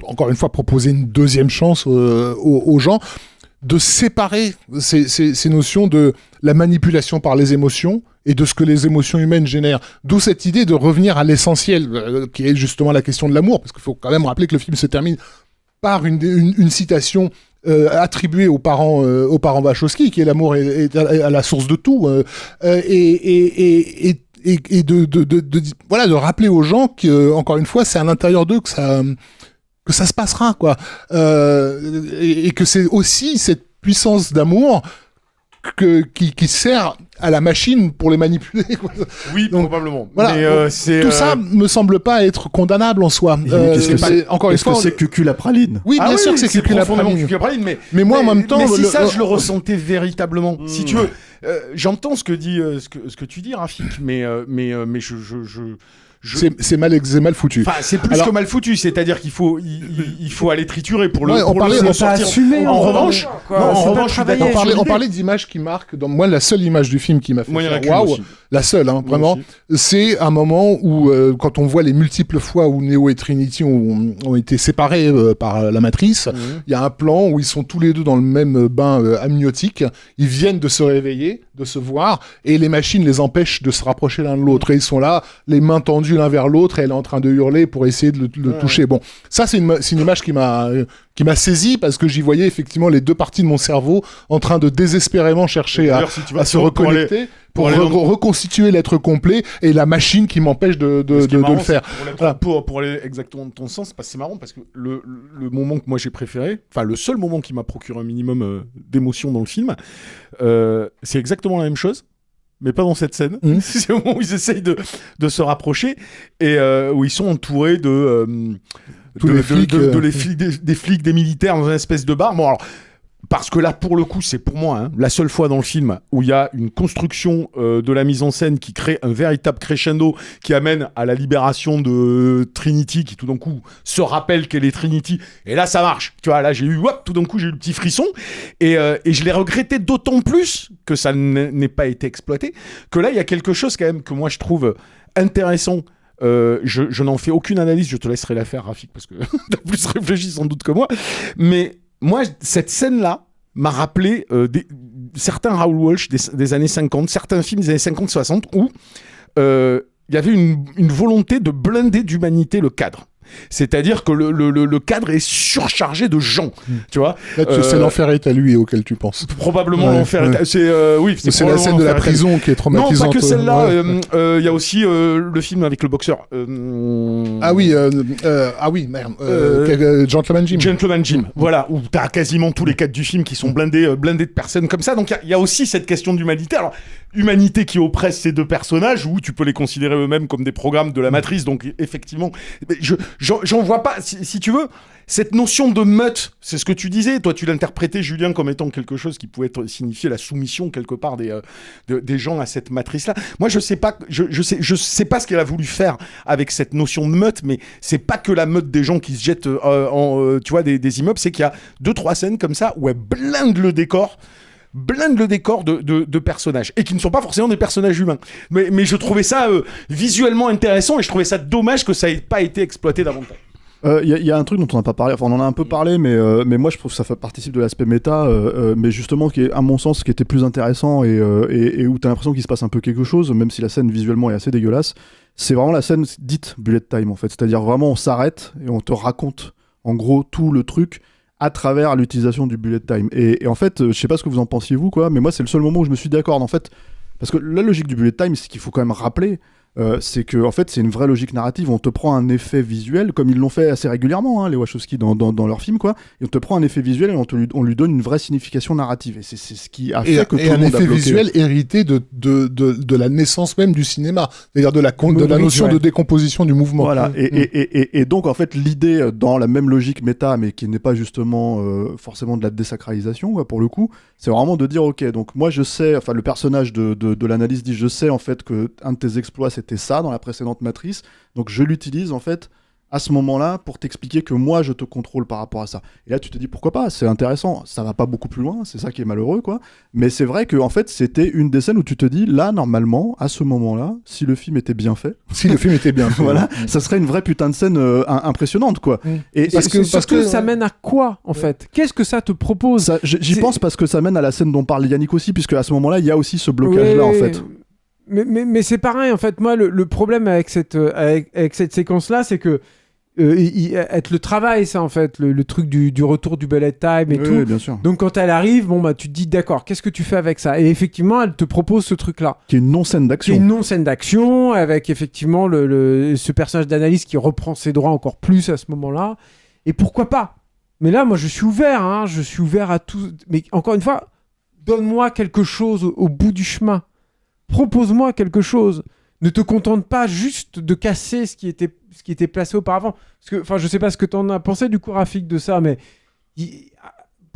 encore une fois, proposer une deuxième chance aux gens, de séparer ces notions de la manipulation par les émotions et de ce que les émotions humaines génèrent. D'où cette idée de revenir à l'essentiel, qui est justement la question de l'amour, parce qu'il faut quand même rappeler que le film se termine par une citation attribuée aux parents Wachowski, qui est l'amour est à la source de tout, et de rappeler aux gens que, encore une fois, c'est à l'intérieur d'eux que ça se passera, quoi. Et que c'est aussi cette puissance d'amour qui sert à la machine pour les manipuler, quoi. Oui, donc, probablement. Voilà. Mais tout ça me semble pas être condamnable en soi. Est-ce que c'est Cucu la praline? Oui, bien sûr que c'est Cucu la praline. Mais moi, en même temps, si ça, je le ressentais véritablement. Si tu veux, j'entends ce que tu dis, Rafik, mais c'est mal foutu. Enfin, c'est plus que mal foutu, c'est-à-dire qu'il faut aller triturer pour le sortir. En revanche, on parlait d'images qui marquent. Moi, la seule image du film qui m'a fait waouh, la seule, vraiment, c'est un moment où, quand on voit les multiples fois où Neo et Trinity ont été séparés par la matrice, il y a un plan où ils sont tous les deux dans le même bain amniotique. Ils viennent de se réveiller, de se voir, et les machines les empêchent de se rapprocher l'un de l'autre. Et ils sont là, les mains tendues l'un vers l'autre, et elle est en train de hurler pour essayer de le toucher. Bon, ça c'est une image qui m'a saisi, parce que j'y voyais effectivement les deux parties de mon cerveau en train de désespérément chercher à se reconnecter pour reconstituer l'être complet, et la machine qui m'empêche de le faire. Pour aller exactement dans ton sens, c'est marrant parce que le moment que moi j'ai préféré, enfin le seul moment qui m'a procuré un minimum d'émotion dans le film, c'est exactement la même chose, mais pas dans cette scène. C'est au moment où ils essayent de se rapprocher, et où ils sont entourés des flics, des militaires dans une espèce de bar. Bon, alors, parce que là, pour le coup, c'est pour moi la seule fois dans le film où il y a une construction de la mise en scène qui crée un véritable crescendo qui amène à la libération de Trinity, qui tout d'un coup se rappelle qu'elle est Trinity. Et là, ça marche. Tu vois, là, tout d'un coup, j'ai eu le petit frisson. Et je l'ai regretté d'autant plus que ça n'ait pas été exploité, que là, il y a quelque chose quand même que moi, je trouve intéressant. Je n'en fais aucune analyse, je te laisserai la faire, Rafik, parce que t'as plus réfléchi sans doute que moi. Mais moi, cette scène-là m'a rappelé certains Raoul Walsh des années 50, certains films des années 50-60 où il y avait une volonté de blinder d'humanité le cadre. C'est-à-dire que le cadre est surchargé de gens, tu vois. Là, c'est l'enfer est à lui auquel tu penses. Probablement l'enfer est à... C'est la scène de la prison qui est traumatisante. Non, pas que celle-là. Il y a aussi le film avec le boxeur. Gentleman Jim. Gentleman Jim, voilà, où t'as quasiment tous les cadres du film qui sont blindés de personnes comme ça. Donc il y a aussi cette question d'humanité. Alors, humanité qui oppresse ces deux personnages, où tu peux les considérer eux-mêmes comme des programmes de la matrice. Donc effectivement, j'en vois pas, si tu veux, cette notion de meute, c'est ce que tu disais, toi tu l'interprétais, Julien, comme étant quelque chose qui pouvait signifier la soumission quelque part des gens à cette matrice-là. Moi je sais pas ce qu'elle a voulu faire avec cette notion de meute, mais c'est pas que la meute des gens qui se jettent tu vois, des immeubles, c'est qu'il y a 2-3 scènes comme ça où elle blinde le décor de personnages, et qui ne sont pas forcément des personnages humains. Mais je trouvais ça visuellement intéressant, et je trouvais ça dommage que ça ait pas été exploité davantage. Y a un truc dont on n'a pas parlé, enfin on en a un peu parlé, mais moi je trouve que ça participe de l'aspect méta, mais justement qui est à mon sens qui était plus intéressant et où t'as l'impression qu'il se passe un peu quelque chose, même si la scène visuellement est assez dégueulasse. C'est vraiment la scène dite bullet time en fait, c'est-à-dire vraiment on s'arrête et on te raconte en gros tout le truc à travers l'utilisation du bullet time. Et en fait, je sais pas ce que vous en pensiez vous, quoi, mais moi c'est le seul moment où je me suis dit d'accord, en fait, parce que la logique du bullet time, c'est qu'il faut quand même rappeler, c'est que en fait c'est une vraie logique narrative. On te prend un effet visuel comme ils l'ont fait assez régulièrement, hein, les Wachowski dans leurs films, quoi, et on te prend un effet visuel et on lui donne une vraie signification narrative, et c'est ce qui a fait que tout le monde a bloqué. Et un effet visuel hérité de la naissance même du cinéma, c'est-à-dire de la notion de décomposition du mouvement. Voilà. Et donc en fait l'idée dans la même logique méta, mais qui n'est pas justement forcément de la désacralisation, quoi, pour le coup, c'est vraiment de dire ok, donc moi je sais, enfin le personnage de l'analyse dit je sais en fait que un de tes exploits c'était ça dans la précédente matrice, donc je l'utilise en fait à ce moment-là pour t'expliquer que moi je te contrôle par rapport à ça. Et là tu te dis pourquoi pas, c'est intéressant, ça va pas beaucoup plus loin, c'est ça qui est malheureux, quoi. Mais c'est vrai que en fait c'était une des scènes où tu te dis là normalement à ce moment-là, si le film était bien fait, voilà, ça serait une vraie putain de scène impressionnante, quoi. Et parce que ça mène à quoi en fait? Qu'est-ce que ça te propose? J'y pense parce que ça mène à la scène dont parle Yannick aussi, puisque à ce moment-là il y a aussi ce blocage là en fait. Mais c'est pareil en fait. Moi le problème avec cette séquence là, c'est que elle te le travaille, ça en fait, le truc du retour du bullet time et tout. Oui, bien sûr. Donc quand elle arrive, bon bah tu te dis d'accord, qu'est-ce que tu fais avec ça? Et effectivement elle te propose ce truc là qui est une non-scène d'action, avec effectivement ce personnage d'analyse qui reprend ses droits encore plus à ce moment là, et pourquoi pas. Mais là moi je suis ouvert à tout, mais encore une fois donne-moi quelque chose au bout du chemin. Propose-moi quelque chose. Ne te contente pas juste de casser ce qui était placé auparavant. Parce que, enfin, je sais pas ce que t'en as pensé du coup, Rafik, de ça, mais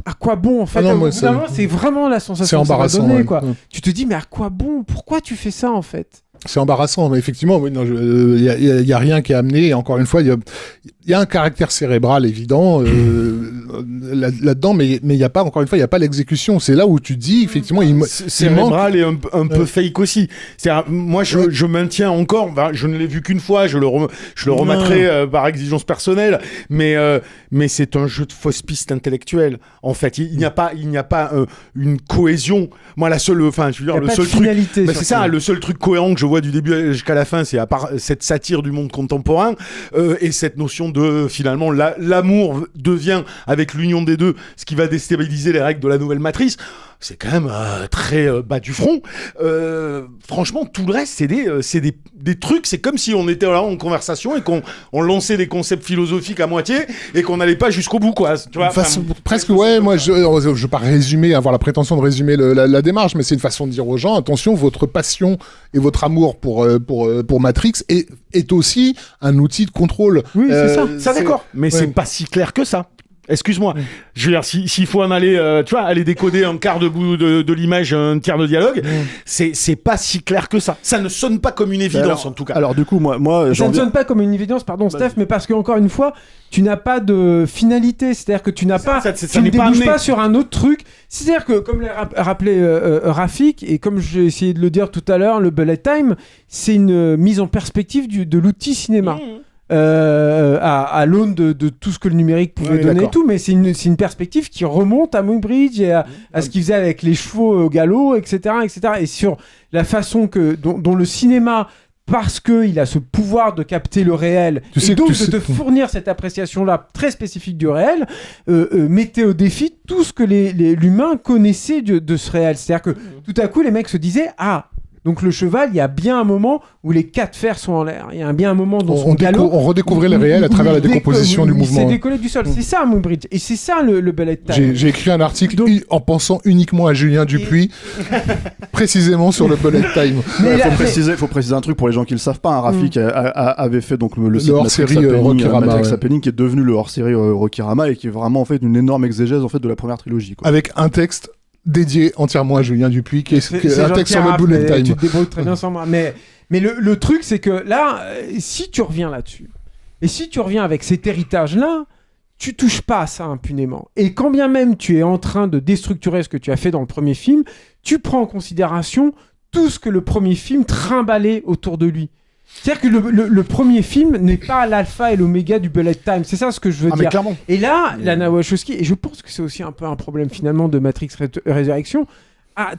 à quoi bon en fait? C'est vraiment la sensation que ça va donner, quoi. Tu te dis mais à quoi bon? Pourquoi tu fais ça en fait? C'est embarrassant, mais effectivement, il y a rien qui est amené. Et encore une fois, il y a un caractère cérébral évident là-dedans, mais il y a pas, encore une fois, il y a pas l'exécution. C'est là où tu dis effectivement, cérébral et un peu fake aussi. Moi, je maintiens encore. Je ne l'ai vu qu'une fois. Je le remettrai par exigence personnelle, mais c'est un jeu de fausse piste intellectuelle. En fait, il n'y a pas une cohésion. Moi, le seul truc, c'est ça, le seul truc cohérent que je vois du début jusqu'à la fin, c'est à part cette satire du monde contemporain et cette notion de finalement l'amour devient avec l'union des deux ce qui va déstabiliser les règles de la nouvelle matrice. C'est quand même très bas du front. Franchement, tout le reste, c'est des trucs. C'est comme si on était là en conversation et qu'on lançait des concepts philosophiques à moitié et qu'on n'allait pas jusqu'au bout, quoi. Tu vois, presque, ouais. Moi, je veux pas avoir la prétention de résumer la démarche, mais c'est une façon de dire aux gens, attention, votre passion et votre amour pour Matrix est aussi un outil de contrôle. Oui, c'est ça. Ça, d'accord. Mais c'est pas si clair que ça. Excuse-moi, je veux dire, s'il faut en aller, aller décoder un quart de l'image, un tiers de dialogue, c'est pas si clair que ça. Ça ne sonne pas comme une évidence, en tout cas. Alors du coup, moi ça ne sonne pas comme une évidence, pardon, Steph, mais parce que encore une fois, tu n'as pas de finalité, c'est-à-dire que tu n'as pas, tu ne débouches pas sur un autre truc. C'est-à-dire que, comme l'a rappelé Rafik, et comme j'ai essayé de le dire tout à l'heure, le bullet time, c'est une mise en perspective de l'outil cinéma. à l'aune de tout ce que le numérique pouvait donner et tout, mais c'est une perspective qui remonte à Muybridge et à ce qu'il faisait avec les chevaux au galop, etc., etc. Et sur la façon dont le cinéma, parce qu'il a ce pouvoir de capter le réel, et donc de te fournir cette appréciation-là très spécifique du réel, mettait au défi tout ce que l'humain connaissait de ce réel. C'est-à-dire que tout à coup, les mecs se disaient « Ah !» Donc le cheval, il y a bien un moment où les 4 fers sont en l'air. Il y a bien un moment dans son galop... On redécouvrait le réel à travers la décomposition du mouvement. Il s'est décollé du sol. C'est ça, Muybridge. Et c'est ça, le bullet time. J'ai écrit un article en pensant uniquement à Julien Dupuis, précisément sur le bullet time. Il faut préciser un truc pour les gens qui le savent pas. Rafik avait fait donc le hors-série Matrix Happening, qui est devenu le hors-série Rockyrama et qui est vraiment en fait une énorme exégèse en fait de la première trilogie. Avec un texte dédié entièrement à Julien Dupuis, qui est un texte sur le bullet time. Tu te débrouilles très bien sans moi. Mais le truc, c'est que là, si tu reviens là-dessus, et si tu reviens avec cet héritage-là, tu touches pas à ça impunément. Et quand bien même tu es en train de déstructurer ce que tu as fait dans le premier film, tu prends en considération tout ce que le premier film trimballait autour de lui. C'est-à-dire que le premier film n'est pas l'alpha et l'oméga du bullet time. C'est ça ce que je veux dire. Clairement. Et là, Lana Wachowski, et je pense que c'est aussi un peu un problème finalement de Matrix Résurrection,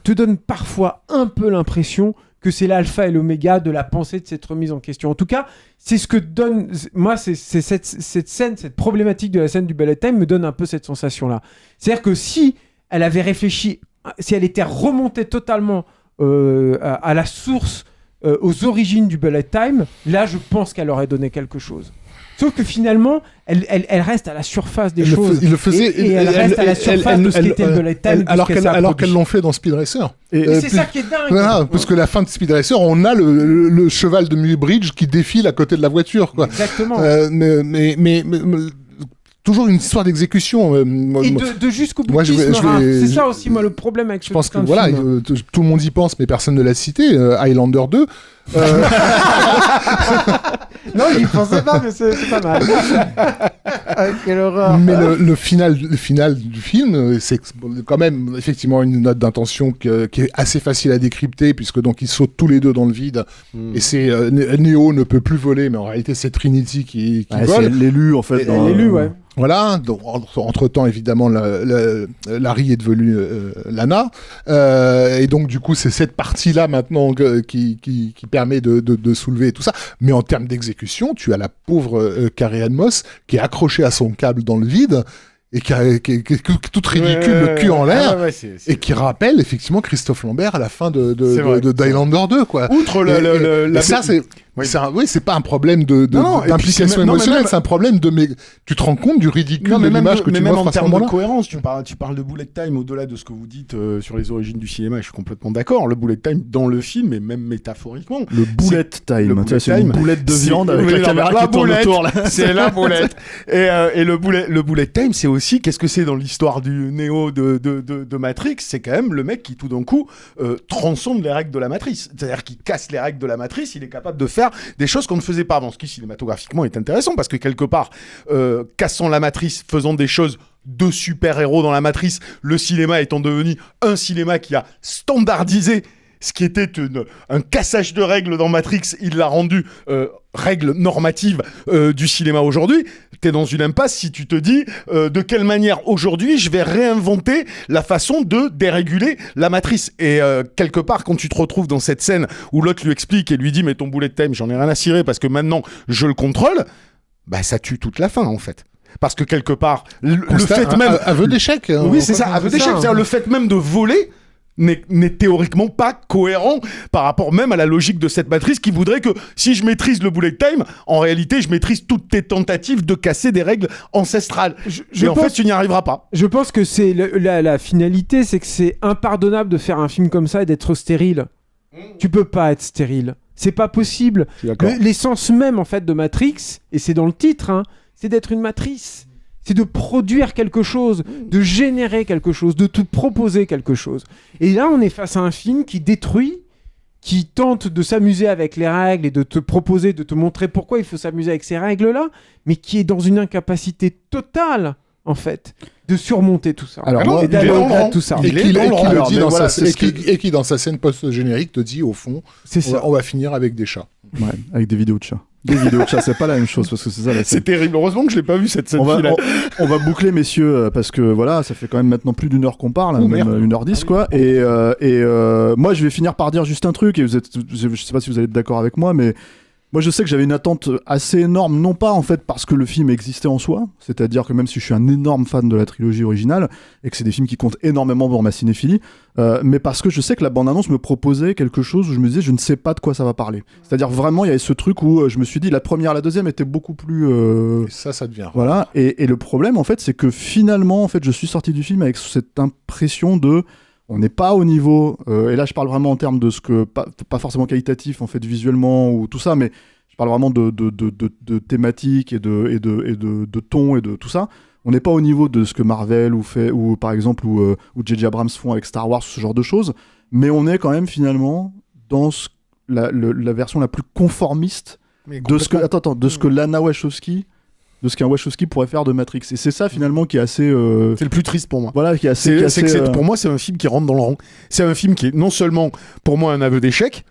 te donne parfois un peu l'impression que c'est l'alpha et l'oméga de la pensée de cette remise en question. En tout cas, c'est ce que donne... Moi, c'est cette scène, cette problématique de la scène du bullet time me donne un peu cette sensation-là. C'est-à-dire que si elle avait réfléchi, si elle était remontée totalement à la source, aux origines du bullet time, là je pense qu'elle aurait donné quelque chose. Sauf que finalement, elle reste à la surface des choses. Il le faisait, et elle reste à la surface de ce qu'était le bullet time. Alors qu'elles l'ont fait dans Speed Racer. Et c'est ça qui est dingue. Voilà, parce que la fin de Speed Racer, on a le cheval de Muybridge qui défile à côté de la voiture, quoi. Exactement. Mais toujours une histoire d'exécution. Et de jusqu'au boutisme. C'est ça aussi, moi, le problème avec ce film. Je pense que voilà, tout le monde y pense, mais personne ne l'a cité. Highlander 2. Non, j'y pensais pas, mais c'est pas mal. Quelle horreur. Mais le final du film, c'est quand même effectivement une note d'intention qui est assez facile à décrypter, puisque donc ils sautent tous les deux dans le vide. Et c'est Neo ne peut plus voler, mais en réalité c'est Trinity qui vole. C'est l'élu en fait. L'élu, ouais. Voilà, donc entre-temps évidemment Larry est devenu Lana, et donc du coup c'est cette partie-là maintenant qui permet de soulever tout ça. Mais en termes d'exécution, tu as la pauvre Carrie-Anne Moss qui est accrochée à son câble dans le vide et qui est toute ridicule, le cul en l'air, et qui rappelle effectivement Christophe Lambert à la fin de Highlander 2, quoi. Outre et ça, c'est pas un problème d'implication émotionnelle, c'est un problème tu te rends compte du ridicule de l'image que tu m'offres à ce moment-là. En termes de cohérence, tu parles de bullet time au-delà de ce que vous dites sur les origines du cinéma, je suis complètement d'accord. Le bullet time dans le film, et même métaphoriquement. Le bullet time, c'est une boulette de viande avec la caméra qui tourne autour, là. C'est la boulette. Et le bullet time, c'est aussi, qu'est-ce que c'est dans l'histoire du Neo de Matrix? C'est quand même le mec qui, tout d'un coup, transcende les règles de la matrice. C'est-à-dire qu'il casse les règles de la matrice, il est capable de faire des choses qu'on ne faisait pas avant, ce qui cinématographiquement est intéressant, parce que quelque part, cassant la matrice, faisant des choses de super-héros dans la matrice, le cinéma étant devenu un cinéma qui a standardisé ce qui était un cassage de règles dans Matrix, il l'a rendu règle normative du cinéma aujourd'hui. T'es dans une impasse si tu te dis de quelle manière aujourd'hui je vais réinventer la façon de déréguler la matrice. Et quelque part, quand tu te retrouves dans cette scène où l'autre lui explique et lui dit mais ton bullet time, j'en ai rien à cirer parce que maintenant je le contrôle, bah ça tue toute la fin en fait. Parce que quelque part, le fait même... Aveu d'échec. Oui, c'est ça, aveu d'échec. C'est-à-dire le fait même de voler n'est théoriquement pas cohérent par rapport même à la logique de cette matrice qui voudrait que si je maîtrise le bullet time, en réalité je maîtrise toutes tes tentatives de casser des règles ancestrales. En fait tu n'y arriveras pas. Je pense que c'est la finalité, c'est que c'est impardonnable de faire un film comme ça et d'être stérile. Tu peux pas être stérile. C'est pas possible. L'essence même en fait de Matrix, et c'est dans le titre, hein, c'est d'être une matrice. C'est de produire quelque chose, de générer quelque chose, de te proposer quelque chose. Et là, on est face à un film qui détruit, qui tente de s'amuser avec les règles et de te proposer, de te montrer pourquoi il faut s'amuser avec ces règles-là, mais qui est dans une incapacité totale, en fait, de surmonter tout ça. Alors, et d'aller au-delà de tout ça. Et qui, dans sa scène post-générique, te dit, au fond, on va finir avec des chats. Ouais, avec des vidéos de chats. Des vidéos de chat, c'est pas la même chose parce que c'est ça. C'est terrible. Heureusement que je l'ai pas vu cette scène. On va boucler, messieurs, parce que voilà, ça fait quand même maintenant plus d'1 heure qu'on parle, même 1h10 quoi. Et moi, je vais finir par dire juste un truc. Et je sais pas si vous allez être d'accord avec moi, mais moi, je sais que j'avais une attente assez énorme, non pas en fait parce que le film existait en soi, c'est-à-dire que même si je suis un énorme fan de la trilogie originale et que c'est des films qui comptent énormément dans ma cinéphilie, mais parce que je sais que la bande-annonce me proposait quelque chose où je me disais je ne sais pas de quoi ça va parler. C'est-à-dire vraiment il y avait ce truc où je me suis dit la première, la deuxième étaient beaucoup plus. Et ça devient. Voilà. Et le problème en fait c'est que finalement en fait je suis sorti du film avec cette impression de on n'est pas au niveau, et là je parle vraiment en termes de ce que, pas forcément qualitatif en fait visuellement ou tout ça, mais je parle vraiment de thématiques et de ton et de tout ça. On n'est pas au niveau de ce que Marvel ou par exemple ou J.J. Abrams font avec Star Wars, ce genre de choses, mais on est quand même finalement dans la version la plus conformiste de ce que Lana Wachowski, de ce qu'un Wachowski pourrait faire de Matrix. Et c'est ça finalement qui est assez... C'est le plus triste pour moi. Voilà, qui est assez... Pour moi, c'est un film qui rentre dans le rang. C'est un film qui est non seulement pour moi un aveu d'échec,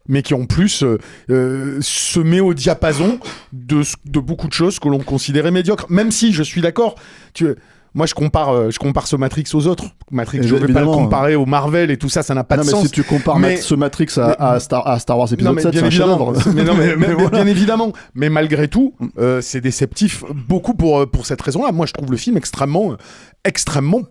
mais qui en plus se met au diapason de beaucoup de choses que l'on considérait médiocres. Même si, je suis d'accord, moi je compare ce Matrix aux autres. Matrix, je ne vais pas le comparer au Marvel et tout ça, ça n'a pas de sens. Si tu compares ce Matrix à Star Wars épisode 7, c'est un chef-d'œuvre. Bien évidemment. Mais malgré tout, c'est déceptif beaucoup pour cette raison-là. Moi je trouve le film extrêmement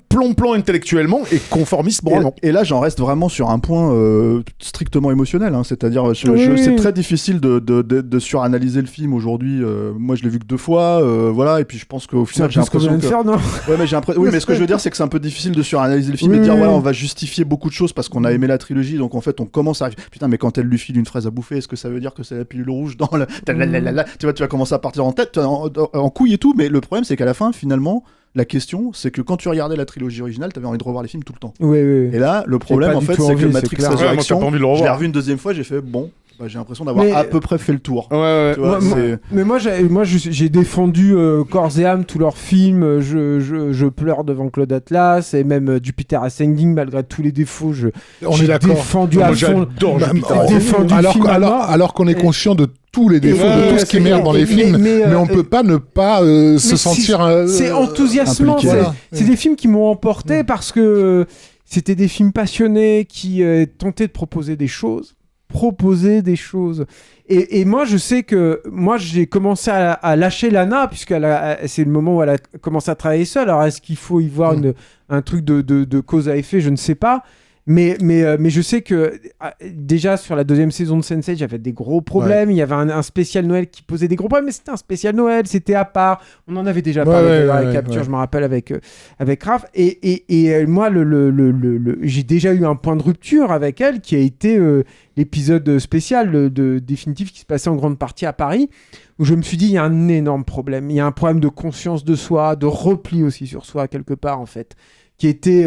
plan intellectuellement et conformiste moralement. Et là j'en reste vraiment sur un point strictement émotionnel, hein. C'est-à-dire c'est très difficile de suranalyser le film aujourd'hui. Moi je l'ai vu que 2 fois, voilà, et puis je pense qu'au final j'ai l'impression que... Oui, mais ce que je veux dire c'est que c'est un peu difficile de suranalyser le film et de dire voilà, on va justifier beaucoup de choses parce qu'on a aimé la trilogie, donc en fait on commence à... Putain, mais quand elle lui file une fraise à bouffer, est-ce que ça veut dire que c'est la pilule rouge dans le... Tu vas commencer à partir en tête, en couille et tout, mais le problème c'est qu'à la fin finalement la question, c'est que quand tu regardais la trilogie originale, t'avais envie de revoir les films tout le temps. Oui. Et là, le problème, en fait, c'est que Matrix Resurrection, je l'ai revu une deuxième fois, j'ai fait bon. J'ai l'impression d'avoir à peu près fait le tour. Ouais. Tu vois, mais moi, j'ai défendu corps et âme tous leurs films. Je pleure devant Claude Atlas et même Jupiter Ascending, malgré tous les défauts. On est d'accord. Défendu à fond. Alors qu'on est conscient de tous les défauts, de tout ce qui merde dans les films, mais on peut pas ne pas se sentir. C'est enthousiasmant. C'est des films qui m'ont emporté parce que c'était des films passionnés qui tentaient de proposer des choses. Et moi je sais que j'ai commencé à lâcher Lana puisque c'est le moment où elle a commencé à travailler seule. Alors est-ce qu'il faut y voir un truc de cause à effet, je ne sais pas, mais je sais que déjà sur la 2e saison de Sense8 j'avais des gros problèmes. Il y avait un spécial Noël qui posait des gros problèmes, mais c'était un spécial Noël, c'était à part, on en avait déjà parlé dans la capture, je me rappelle avec Raph et moi j'ai déjà eu un point de rupture avec elle qui a été l'épisode spécial définitif qui se passait en grande partie à Paris, où je me suis dit il y a un énorme problème, il y a un problème de conscience de soi, de repli aussi sur soi quelque part en fait, qui était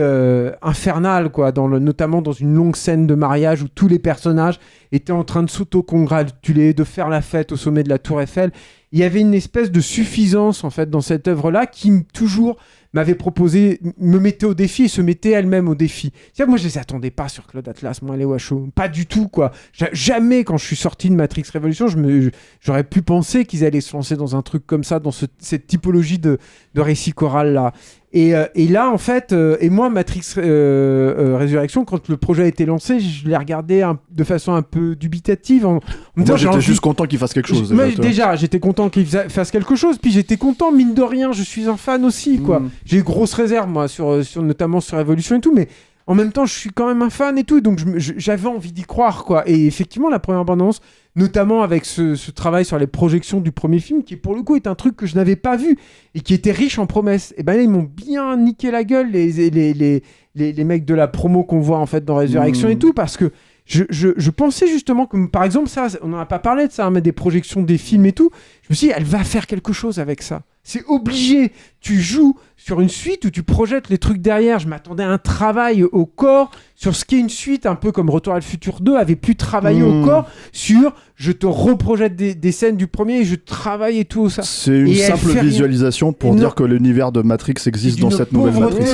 infernal quoi, notamment dans une longue scène de mariage où tous les personnages étaient en train de s'auto-congratuler, de faire la fête au sommet de la Tour Eiffel. Il y avait une espèce de suffisance en fait dans cette œuvre-là qui toujours m'avait proposé, me mettait au défi et se mettait elle-même au défi. C'est-à-dire, moi, je les attendais pas sur Claude Atlas, moi, les Wachos. Pas du tout, quoi. Jamais, quand je suis sorti de Matrix Revolution, j'aurais pu penser qu'ils allaient se lancer dans un truc comme ça, dans cette typologie de récit choral, là. Et là, en fait, et moi, Matrix Résurrection, quand le projet a été lancé, je l'ai regardé de façon un peu dubitative. Moi, j'étais juste content qu'il fasse quelque chose. Déjà, j'étais content qu'il fasse quelque chose, puis j'étais content, mine de rien, je suis un fan aussi, quoi. J'ai eu grosse réserve, moi, notamment sur Evolution et tout, mais en même temps, je suis quand même un fan et tout, donc j'avais envie d'y croire, quoi. Et effectivement, la première bande-annonce, notamment avec ce travail sur les projections du premier film, qui pour le coup est un truc que je n'avais pas vu et qui était riche en promesses. Et ben là, ils m'ont bien niqué la gueule, les mecs de la promo qu'on voit en fait dans Résurrection et tout, parce que je pensais justement que, par exemple, ça, on n'en a pas parlé de ça, hein, mais des projections des films et tout, je me suis dit, elle va faire quelque chose avec ça. C'est obligé. Tu joues sur une suite où tu projettes les trucs derrière. Je m'attendais à un travail au corps sur ce qui est une suite, un peu comme Retour à le futur 2 avait pu travailler au corps sur je te reprojette des scènes du premier et je travaille et tout ça. C'est une simple visualisation pour dire que l'univers de Matrix existe dans cette nouvelle Matrix.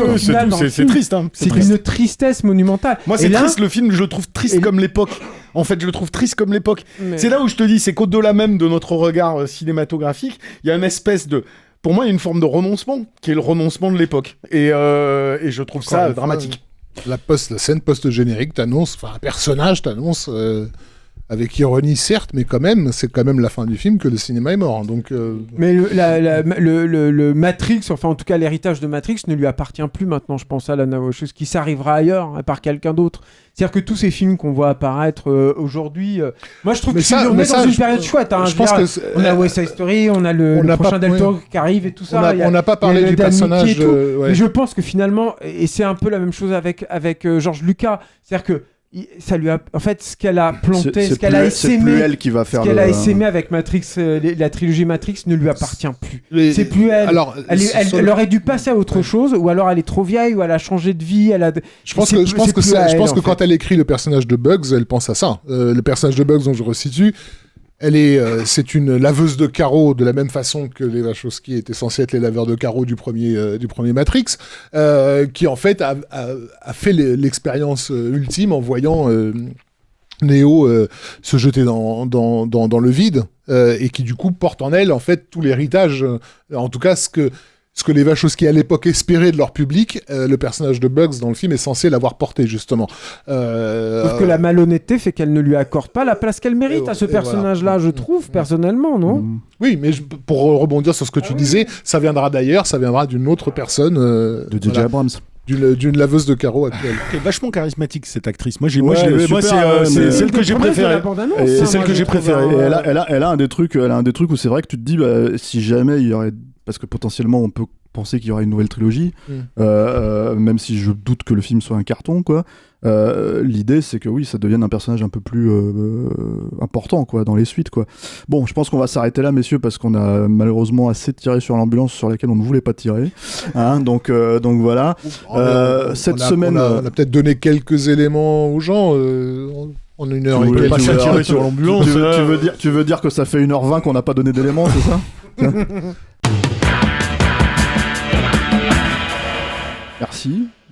C'est triste. Hein. C'est d'une tristesse monumentale. Moi, c'est triste, le film, je le trouve triste comme l'époque. En fait, je le trouve triste comme l'époque. Mais- C'est là où je te dis, c'est qu'au-delà même de notre regard cinématographique, il y a une espèce de... Pour moi, il y a une forme de renoncement, qui est le renoncement de l'époque. Et je trouve Encore ça une fois, dramatique. La scène post-générique t'annonce, enfin un personnage t'annonce, avec ironie certes, mais quand même, c'est quand même la fin du film que le cinéma est mort. Donc, Mais le Matrix, enfin en tout cas l'héritage de Matrix ne lui appartient plus maintenant, je pense à Lana Wachowski, ça arrivera ailleurs, hein, par quelqu'un d'autre. C'est-à-dire que tous ces films qu'on voit apparaître aujourd'hui, moi je trouve Mais que ça- on mais est ça, dans une je- période chouette. Hein, je je pense veux dire, que on a West Side Story, on a on le n'a prochain pas- Del Toro ouais. qui arrive et tout ça. on n'a pas parlé du personnage. Et tout. Ouais. Mais je pense que finalement, et c'est un peu la même chose avec George Lucas, c'est-à-dire que ça lui a, en fait, ce qu'elle a planté, C'est ce qu'elle a plus- c'est plus essaimé, elle qui va ce faire qu'elle le- a essaimé avec Matrix, la trilogie Matrix ne lui appartient plus. Mais- C'est plus elle. Alors, Elle aurait dû passer à autre chose, ou alors elle est trop vieille, ou elle a changé de vie. Je pense C'est que, plus- je pense c'est que, plus ça- à je elle, pense en que fait. quand elle écrit le personnage de Bugs, elle pense à ça. Le personnage de Bugs, dont je resitue, c'est une laveuse de carreaux de la même façon que les Wachowski étaient censés être les laveurs de carreaux du premier Matrix, qui en fait a fait l'expérience ultime en voyant Neo se jeter dans le vide, et qui du coup porte en elle en fait tout l'héritage, en tout cas ce que les Wachowski à l'époque espéraient de leur public. Le personnage de Bugs dans le film est censé l'avoir porté justement. Sauf que la malhonnêteté fait qu'elle ne lui accorde pas la place qu'elle mérite à ce et voilà. personnage-là, je trouve, personnellement, non? Oui, mais pour rebondir sur ce que tu disais, ça viendra d'ailleurs, ça viendra d'une autre personne, de DJ voilà, Abrams. d'une laveuse de carreaux actuelle. Elle est vachement charismatique, cette actrice. Moi, Ouais, elle est super, c'est mais- celle que j'ai préférée. Et C'est celle que j'ai préférée. Et elle a un des trucs où c'est vrai que tu te dis, si jamais il y aurait, parce que potentiellement on peut penser qu'il y aura une nouvelle trilogie, même si je doute que le film soit un carton, quoi. L'idée, c'est que oui, ça devienne un personnage un peu plus important, quoi, dans les suites, quoi. Bon, je pense qu'on va s'arrêter là, messieurs, parce qu'on a malheureusement assez tiré sur l'ambulance sur laquelle on ne voulait pas tirer. Hein, donc voilà. Cette semaine, on a peut-être donné quelques éléments aux gens. En une heure et voulais quelques. pas s'attirer sur l'ambulance. tu veux dire que ça fait 1h20 qu'on n'a pas donné d'éléments, c'est ça?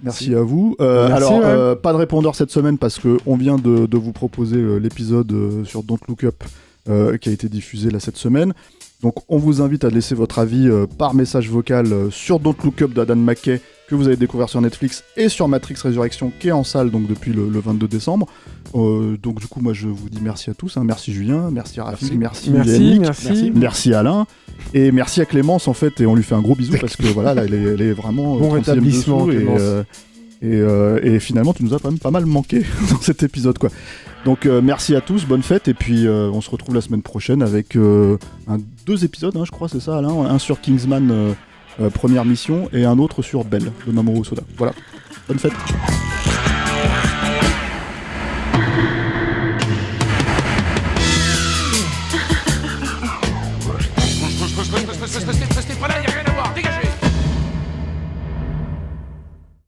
Merci à vous. Pas de répondeur cette semaine parce qu'on vient de vous proposer l'épisode sur Don't Look Up qui a été diffusé là cette semaine. Donc on vous invite à laisser votre avis par message vocal sur Don't Look Up d'Adam McKay que vous avez découvert sur Netflix et sur Matrix Résurrection qui est en salle donc depuis le 22 décembre. Donc du coup moi je vous dis merci à tous, hein. Merci Julien, merci Rafik, merci Yannick, merci Alain et merci à Clémence en fait, et on lui fait un gros bisou parce que voilà là, elle est vraiment bon rétablissement Clémence. Et finalement tu nous as quand même pas mal manqué dans cet épisode, quoi. Donc merci à tous, bonne fête, et puis on se retrouve la semaine prochaine avec 2 épisodes, hein, je crois, c'est ça Alain, un sur Kingsman première mission et un autre sur Belle de Mamoru Soda. Voilà, bonne fête.